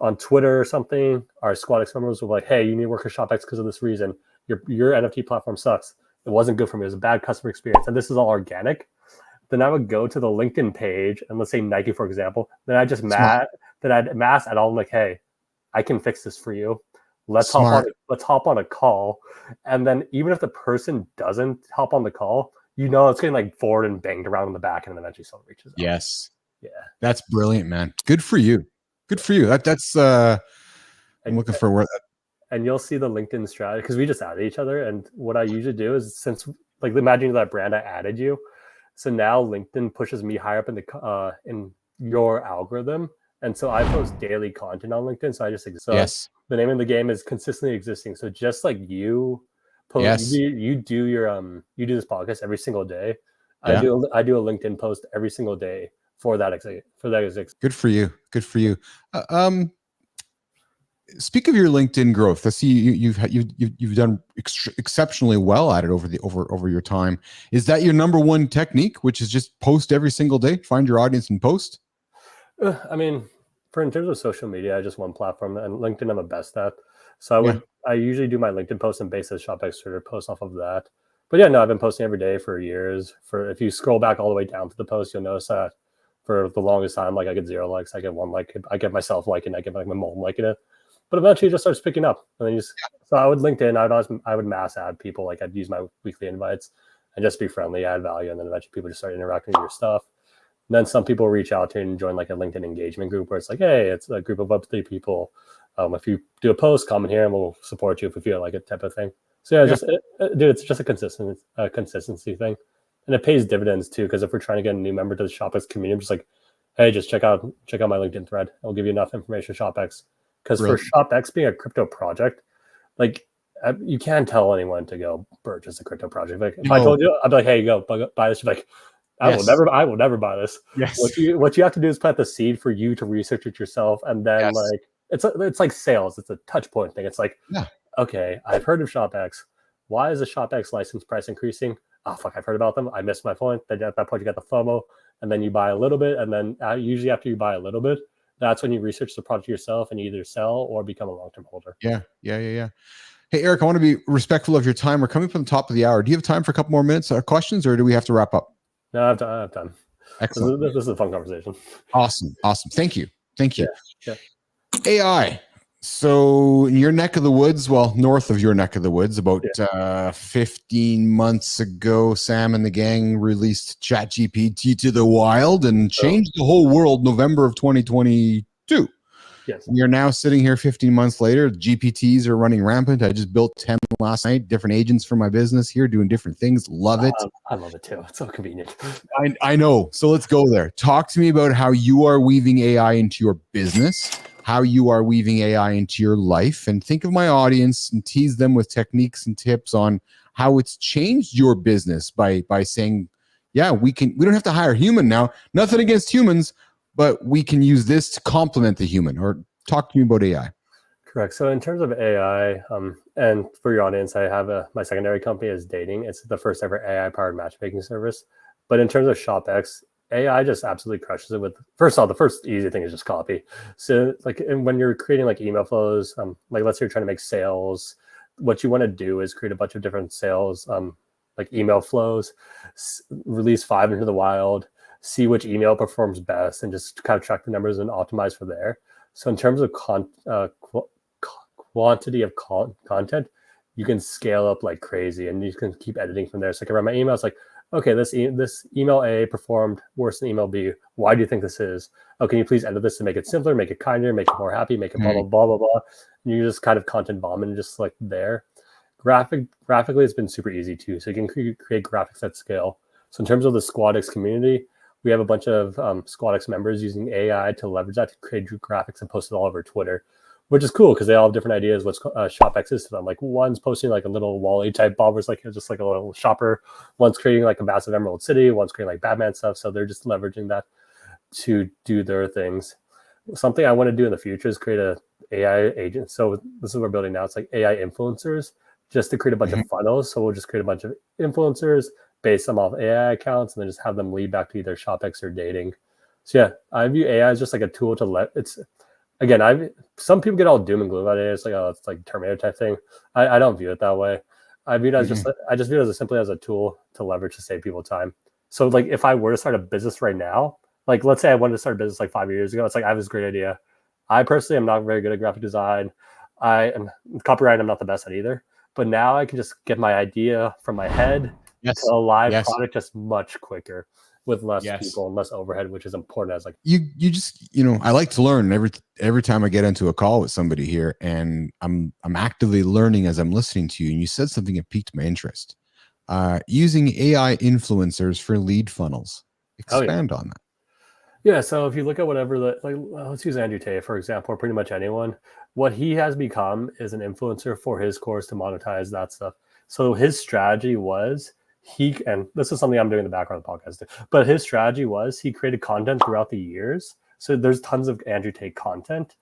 on Twitter or something, our SquadX members were like, hey, you need to work with ShopX because of this reason. Your NFT platform sucks. It wasn't good for me. It was a bad customer experience. And this is all organic. Then I would go to the LinkedIn page and let's say Nike, for example. Then I just I'd mass at all like, hey, I can fix this for you. Let's hop on a call. And then even if the person doesn't hop on the call, it's getting like forward and banged around in the back, and then eventually someone reaches out. Yes. Yeah. That's brilliant, man. Good for you. Good for you. That's I'm looking for where. And you'll see the LinkedIn strategy, because we just added each other. And what I usually do is, since like imagine that brand I added you. So now LinkedIn pushes me higher up in your algorithm. And so I post daily content on LinkedIn. So I just exist. Yes. The name of the game is consistently existing. So just like you post, yes. you do this podcast every single day. Yeah. I do a LinkedIn post every single day for that. Good for you. Good for you. Speak of your LinkedIn growth. I see you've done exceptionally well at it over your time. Is that your number one technique, which is just post every single day, find your audience and post? I mean, in terms of social media, I just one platform, and LinkedIn I'm the best at. So I usually do my LinkedIn post and base a ShopX Twitter post off of that. But yeah, no, I've been posting every day for years. If you scroll back all the way down to the post, you'll notice that for the longest time, like I get 0 likes, I get 1 like, I get myself liking, I get like my mom liking it. But eventually it just starts picking up. And then so I would LinkedIn, I would mass add people, like I'd use my weekly invites and just be friendly, add value. And then eventually people just start interacting with your stuff. And then some people reach out to and join like a LinkedIn engagement group where it's like, hey, it's a group of up to 3 people. If you do a post, comment here and we'll support you if we feel like it, type of thing. So it's just a consistency thing. And it pays dividends too, because if we're trying to get a new member to the ShopX community, I'm just like, hey, just check out my LinkedIn thread. It'll give you enough information for ShopX. Because for ShopX being a crypto project, like you can't tell anyone to go purchase a crypto project. Like if I told you, I'd be like, hey, go buy this. You're like, I will never buy this. Yes. What you have to do is plant the seed for you to research it yourself, and then like it's like sales. It's a touch point thing. It's like, okay, I've heard of ShopX. Why is the ShopX license price increasing? Oh fuck, I've heard about them. I missed my point. Then at that point, you got the FOMO, and then you buy a little bit, and then usually after you buy a little bit, that's when you research the product yourself and you either sell or become a long-term holder. Yeah. Hey, Eric, I want to be respectful of your time. We're coming from the top of the hour. Do you have time for a couple more minutes questions, or do we have to wrap up? No, I have time. Excellent. This is a fun conversation. Awesome. Thank you. Yeah. AI. So in your neck of the woods, well, north of your neck of the woods, about 15 months ago, Sam and the gang released ChatGPT to the wild and changed the whole world November of 2022. Yes. We are now sitting here 15 months later. GPTs are running rampant. I just built 10 last night, different agents for my business here doing different things. Love it. I love it too. It's so convenient. I know. So let's go there. Talk to me about how you are weaving AI into your business, how you are weaving AI into your life, and think of my audience and tease them with techniques and tips on how it's changed your business by saying, yeah, we don't have to hire a human now. Nothing against humans, but we can use this to complement the human. Or talk to me about AI. Correct. So in terms of AI, and for your audience, I have my secondary company is Dating. It's the first ever AI-powered matchmaking service. But in terms of ShopX, AI just absolutely crushes it with, first of all, the first easy thing is just copy. So like when you're creating like email flows, like let's say you're trying to make sales, what you want to do is create a bunch of different sales, like email flows, release 5 into the wild, see which email performs best, and just kind of track the numbers and optimize for there. So in terms of quantity of content, you can scale up like crazy, and you can keep editing from there. So I can write my email. It's like, okay, this email A performed worse than email B. Why do you think this is? Oh, can you please edit this to make it simpler, make it kinder, make it more happy, make it blah, blah, blah, blah, blah. And you just kind of content bomb and just like there. Graphically, it's been super easy too. So you can create graphics at scale. So in terms of the SquadX community, we have a bunch of SquadX members using AI to leverage that to create graphics and post it all over Twitter, which is cool because they all have different ideas what ShopX is to them. Like one's posting like a little Wall-E type bobbers, like just like a little shopper. One's creating like a massive Emerald City. One's creating like Batman stuff. So they're just leveraging that to do their things. Something I want to do in the future is create a AI agent. So this is what we're building now. It's like AI influencers just to create a bunch of funnels. So we'll just create a bunch of influencers, base them off AI accounts, and then just have them lead back to either ShopX or Dating. So yeah, I view AI as just like a tool to some people get all doom and gloom about it. It's like, oh, it's like Terminator type thing. I don't view it that way. I view it as I just view it as simply as a tool to leverage to save people time. So like if I were to start a business right now, like let's say I wanted to start a business like 5 years ago, it's like I have this great idea. I personally am not very good at graphic design. Copyright, I'm not the best at either. But now I can just get my idea from my head to a live product just much quicker with less people and less overhead, which is important. As like you just I like to learn every time I get into a call with somebody here, and I'm actively learning as I'm listening to you. And you said something that piqued my interest. Using AI influencers for lead funnels. Expand on that. Yeah, so if you look at whatever let's use Andrew Tate, for example, or pretty much anyone, what he has become is an influencer for his course to monetize that stuff. So his strategy was and this is something I'm doing in the background of the podcast too, but his strategy was he created content throughout the years. So there's tons of Andrew Tate content.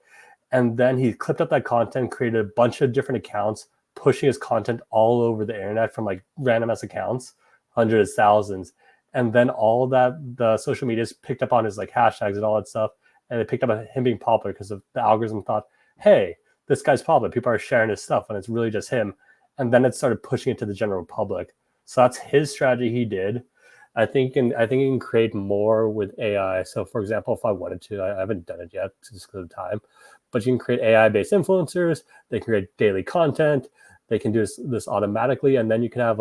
And then he clipped up that content, created a bunch of different accounts, pushing his content all over the internet from like random ass accounts, hundreds, thousands. And then all that the social medias picked up on his like hashtags and all that stuff. And they picked up on him being popular because of the algorithm thought, hey, this guy's popular. People are sharing his stuff when it's really just him. And then it started pushing it to the general public. So that's his strategy he did. I think you can create more with AI. So for example, if I wanted to, I haven't done it yet just because of time, but you can create AI-based influencers. They can create daily content. They can do this automatically. And then you can have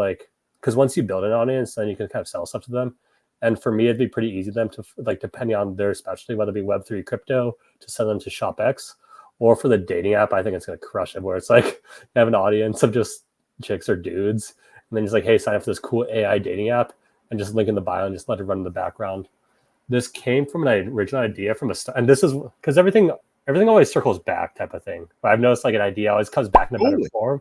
because once you build an audience, then you can kind of sell stuff to them. And for me, it'd be pretty easy for them to depending on their specialty, whether it be Web3 crypto, to send them to ShopX, or for the dating app, I think it's going to crush it, where it's like you have an audience of just chicks or dudes. And then it's like, hey, sign up for this cool AI dating app and just link in the bio and just let it run in the background. This came from an original idea from and this is because everything always circles back type of thing. But I've noticed like an idea always comes back in a better form.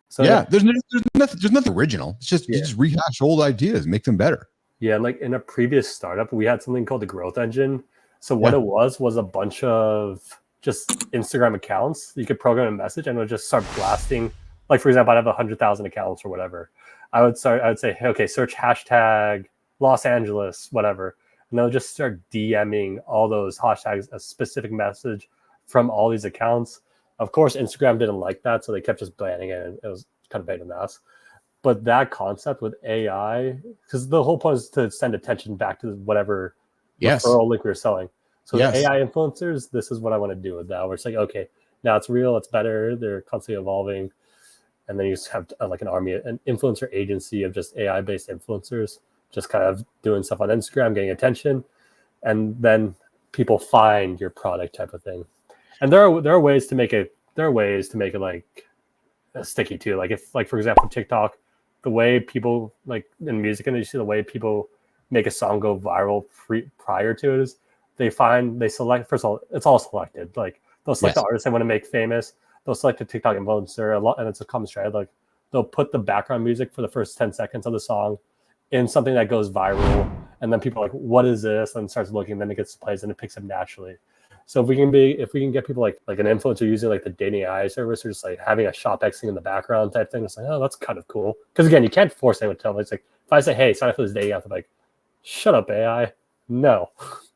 So yeah, there's nothing original. It's just you just rehash old ideas, make them better. Yeah, like in a previous startup, we had something called the growth engine. So what it was a bunch of just Instagram accounts. You could program a message and it would just start blasting. Like for example, I'd have 100,000 accounts or whatever. I would say, hey, okay, search hashtag Los Angeles, whatever. And they'll just start DMing all those hashtags a specific message from all these accounts. Of course, Instagram didn't like that, so they kept just banning it, and it was kind of pain in the ass. But that concept with AI, because the whole point is to send attention back to whatever referral link we were selling. So the AI influencers, this is what I want to do with that. Where it's like, okay, now it's real, it's better, they're constantly evolving. And then you just have like an influencer agency of just AI based influencers, just kind of doing stuff on Instagram, getting attention, and then people find your product type of thing. And there are ways to make it like sticky too. Like if, like, for example, TikTok, the way people, like in music industry, the way people make a song go viral prior to it is they select, first of all, it's all selected. Like they'll select the artist they want to make famous. They'll select a TikTok influencer a lot, and it's a common strategy. Like they'll put the background music for the first 10 seconds of the song in something that goes viral, and then people are like, what is this? And starts looking, and then it gets plays and it picks up naturally. So if we can get people like an influencer using like the dating AI service, or just like having a ShopX thing in the background type thing, it's like, oh, that's kind of cool. Because again, you can't force anyone to tell them. It's like if I say, hey, sign up for this dating app, they're like, shut up, AI. No.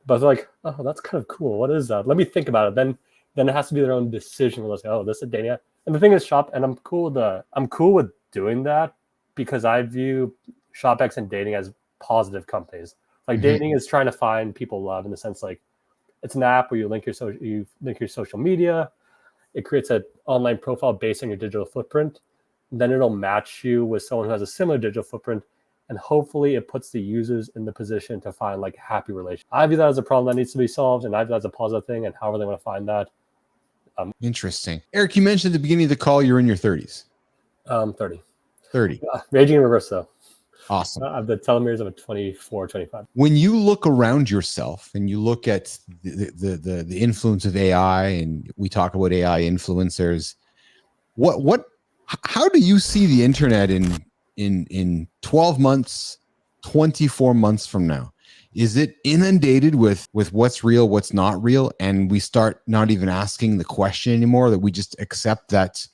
But they're like, oh, that's kind of cool. What is that? Let me think about it. Then it has to be their own decision. Where they're like, oh, this is a dating app. And the thing is, I'm cool with doing that, because I view ShopX and dating as positive companies. Like dating is trying to find people love, in the sense like it's an app where you link your social media. It creates an online profile based on your digital footprint. Then it'll match you with someone who has a similar digital footprint, and hopefully it puts the users in the position to find like happy relations. I view that as a problem that needs to be solved, and I view that as a positive thing. And however they want to find that. Interesting. Eric, you mentioned at the beginning of the call you're in your 30s. 30. Raging in reverse though. Awesome. The telomeres of a 24, 25. When you look around yourself and you look at the influence of AI, and we talk about AI influencers, how do you see the internet in 12 months, 24 months from now? Is it inundated with what's real, what's not real, and we start not even asking the question anymore, that we just accept that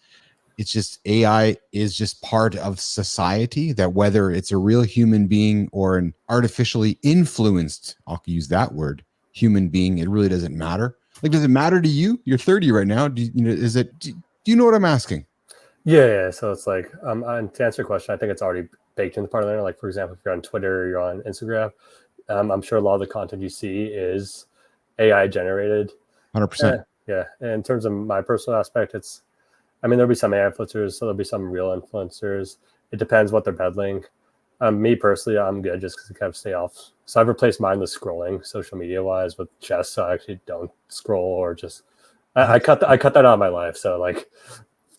it's just AI is just part of society, that whether it's a real human being or an artificially influenced, I'll use that word, human being, it really doesn't matter? Like, does it matter to you? You're 30 right now. Do you know what I'm asking? Yeah. So it's like, and to answer your question, I think it's already baked into part of there. Like, for example, if you're on Twitter or you're on Instagram, I'm sure a lot of the content you see is AI generated. 100%. Yeah. And in terms of my personal aspect, there'll be some AI influencers, so there'll be some real influencers. It depends what they're peddling. Me personally, I'm good just because I kind of stay off. So I've replaced mine with scrolling, social media wise, with chess. So I actually don't scroll, or just I cut that out of my life. So like,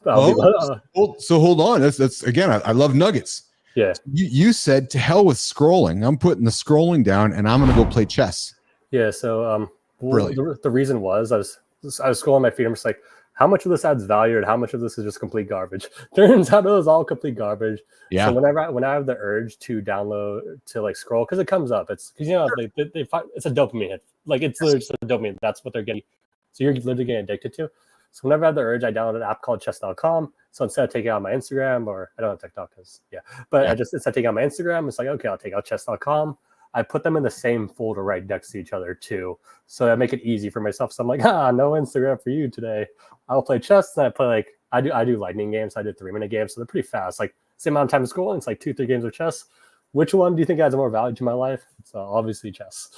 so hold on. That's again, I love nuggets. Yeah. You said to hell with scrolling. I'm putting the scrolling down and I'm going to go play chess. Yeah. So the reason was I was scrolling my feed. I'm just like, how much of this adds value and how much of this is just complete garbage? Turns out it was all complete garbage. Yeah. So when I have the urge to download, to like scroll, because it comes up, it's because they find it's a dopamine hit. Like it's literally just a dopamine. That's what they're getting. So you're literally getting addicted to. So whenever I have the urge, I download an app called chess.com. So instead of taking out my Instagram, or I don't have TikTok, instead of taking out my Instagram, it's like, okay, I'll take out chess.com. I put them in the same folder right next to each other too. So I make it easy for myself. So I'm like, no Instagram for you today. I'll play chess. And I play like, I do lightning games. I do 3-minute games. So they're pretty fast. Like same amount of time scrolling. It's like 2-3 games of chess. Which one do you think adds more value to my life? It's obviously chess.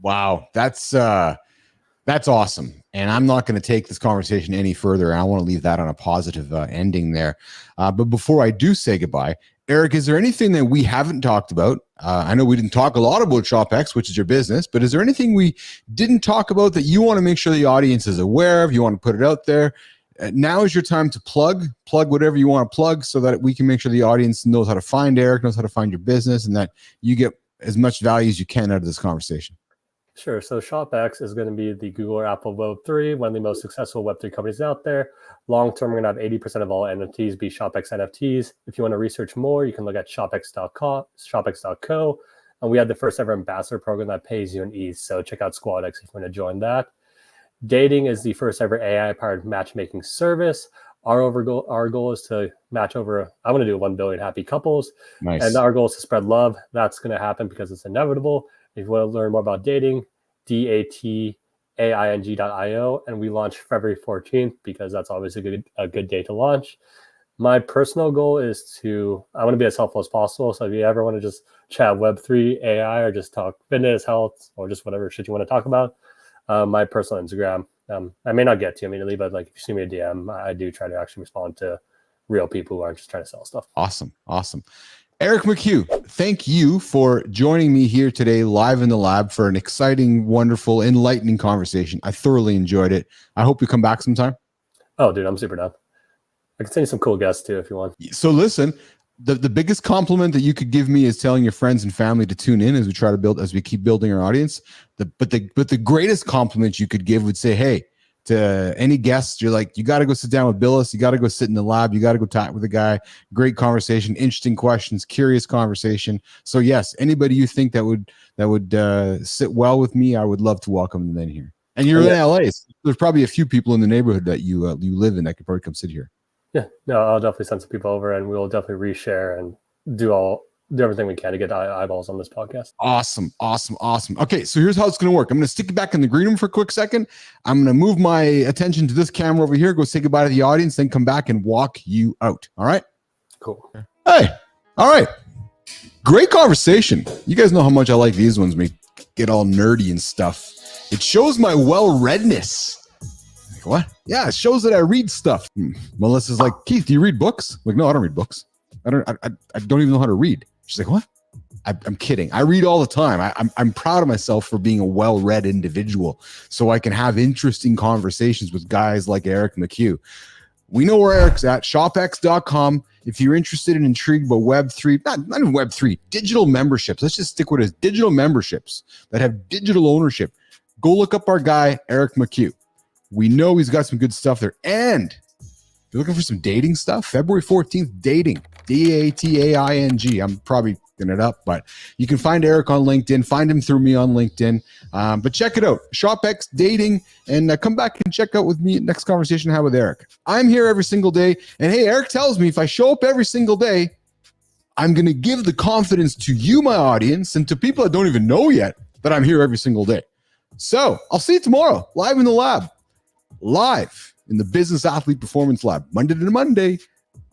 Wow. That's awesome. And I'm not going to take this conversation any further. I want to leave that on a positive ending there. But before I do say goodbye, Eric, is there anything that we haven't talked about? I know we didn't talk a lot about ShopX, which is your business, but is there anything we didn't talk about that you want to make sure the audience is aware of? You want to put it out there? Now is your time to plug whatever you want to plug, so that we can make sure the audience knows how to find Eric, knows how to find your business, and that you get as much value as you can out of this conversation. Sure. So ShopX is going to be the Google or Apple Web3, one of the most successful Web3 companies out there. Long term, we're going to have 80% of all NFTs be ShopX NFTs. If you want to research more, you can look at shopx.co. And we had the first ever ambassador program that pays you in ETH. So check out SquadX if you want to join that. Dating is the first ever AI-powered matchmaking service. Our goal is to match over, I want to do 1 billion happy couples. Nice. And our goal is to spread love. That's going to happen because it's inevitable. If you want to learn more about dating, DATAING.io, and we launch February 14th because that's always a good day to launch. My personal goal is I want to be as helpful as possible. So if you ever want to just chat Web3, AI, or just talk fitness, health, or just whatever shit you want to talk about, my personal Instagram, I may not get to you immediately, but like if you see me a DM, I do try to actually respond to real people who aren't just trying to sell stuff. Awesome. Eric McHugh, thank you for joining me here today live in the lab for an exciting, wonderful, enlightening conversation. I thoroughly enjoyed it. I hope you come back sometime. Oh, dude, I'm super down. I can send you some cool guests too if you want. So listen, the biggest compliment that you could give me is telling your friends and family to tune in as we keep building our audience. But the greatest compliment you could give would say, hey, to any guests, you're like, you got to go sit down with Billis. You got to go sit in the lab. You got to go talk with the guy. Great conversation, interesting questions, curious conversation. So yes, anybody you think that would sit well with me, I would love to welcome them in here. And you're in LA. So there's probably a few people in the neighborhood that you live in that could probably come sit here. Yeah, no, I'll definitely send some people over, and we'll definitely reshare and do everything we can to get eyeballs on this podcast. Awesome. Okay, so here's how it's going to work. I'm going to stick you back in the green room for a quick second. I'm going to move my attention to this camera over here, go say goodbye to the audience, then come back and walk you out. All right? Cool. Hey, all right. Great conversation. You guys know how much I like these ones. We get all nerdy and stuff. It shows my well-readness. Like, what? Yeah, it shows that I read stuff. Melissa's like, Keith, do you read books? I'm like, no, I don't read books. I don't even know how to read. She's like, what? I'm kidding. I read all the time. I'm proud of myself for being a well-read individual so I can have interesting conversations with guys like Eric McHugh. We know where Eric's at, shopx.com. If you're interested and intrigued by Web3, not even Web3, digital memberships. Let's just stick with it. Digital memberships that have digital ownership. Go look up our guy, Eric McHugh. We know he's got some good stuff there. And if you're looking for some dating stuff, February 14th, dating, DATAING. I'm probably getting it up, but you can find Eric on LinkedIn. Find him through me on LinkedIn. But check it out, ShopX Dating, and come back and check out with me next conversation I have with Eric. I'm here every single day. And hey, Eric tells me if I show up every single day, I'm going to give the confidence to you, my audience, and to people that don't even know yet that I'm here every single day. So I'll see you tomorrow, live in the lab. Live in the Business Athlete Performance Lab, Monday to Monday,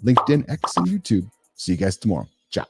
LinkedIn, X, and YouTube. See you guys tomorrow. Ciao.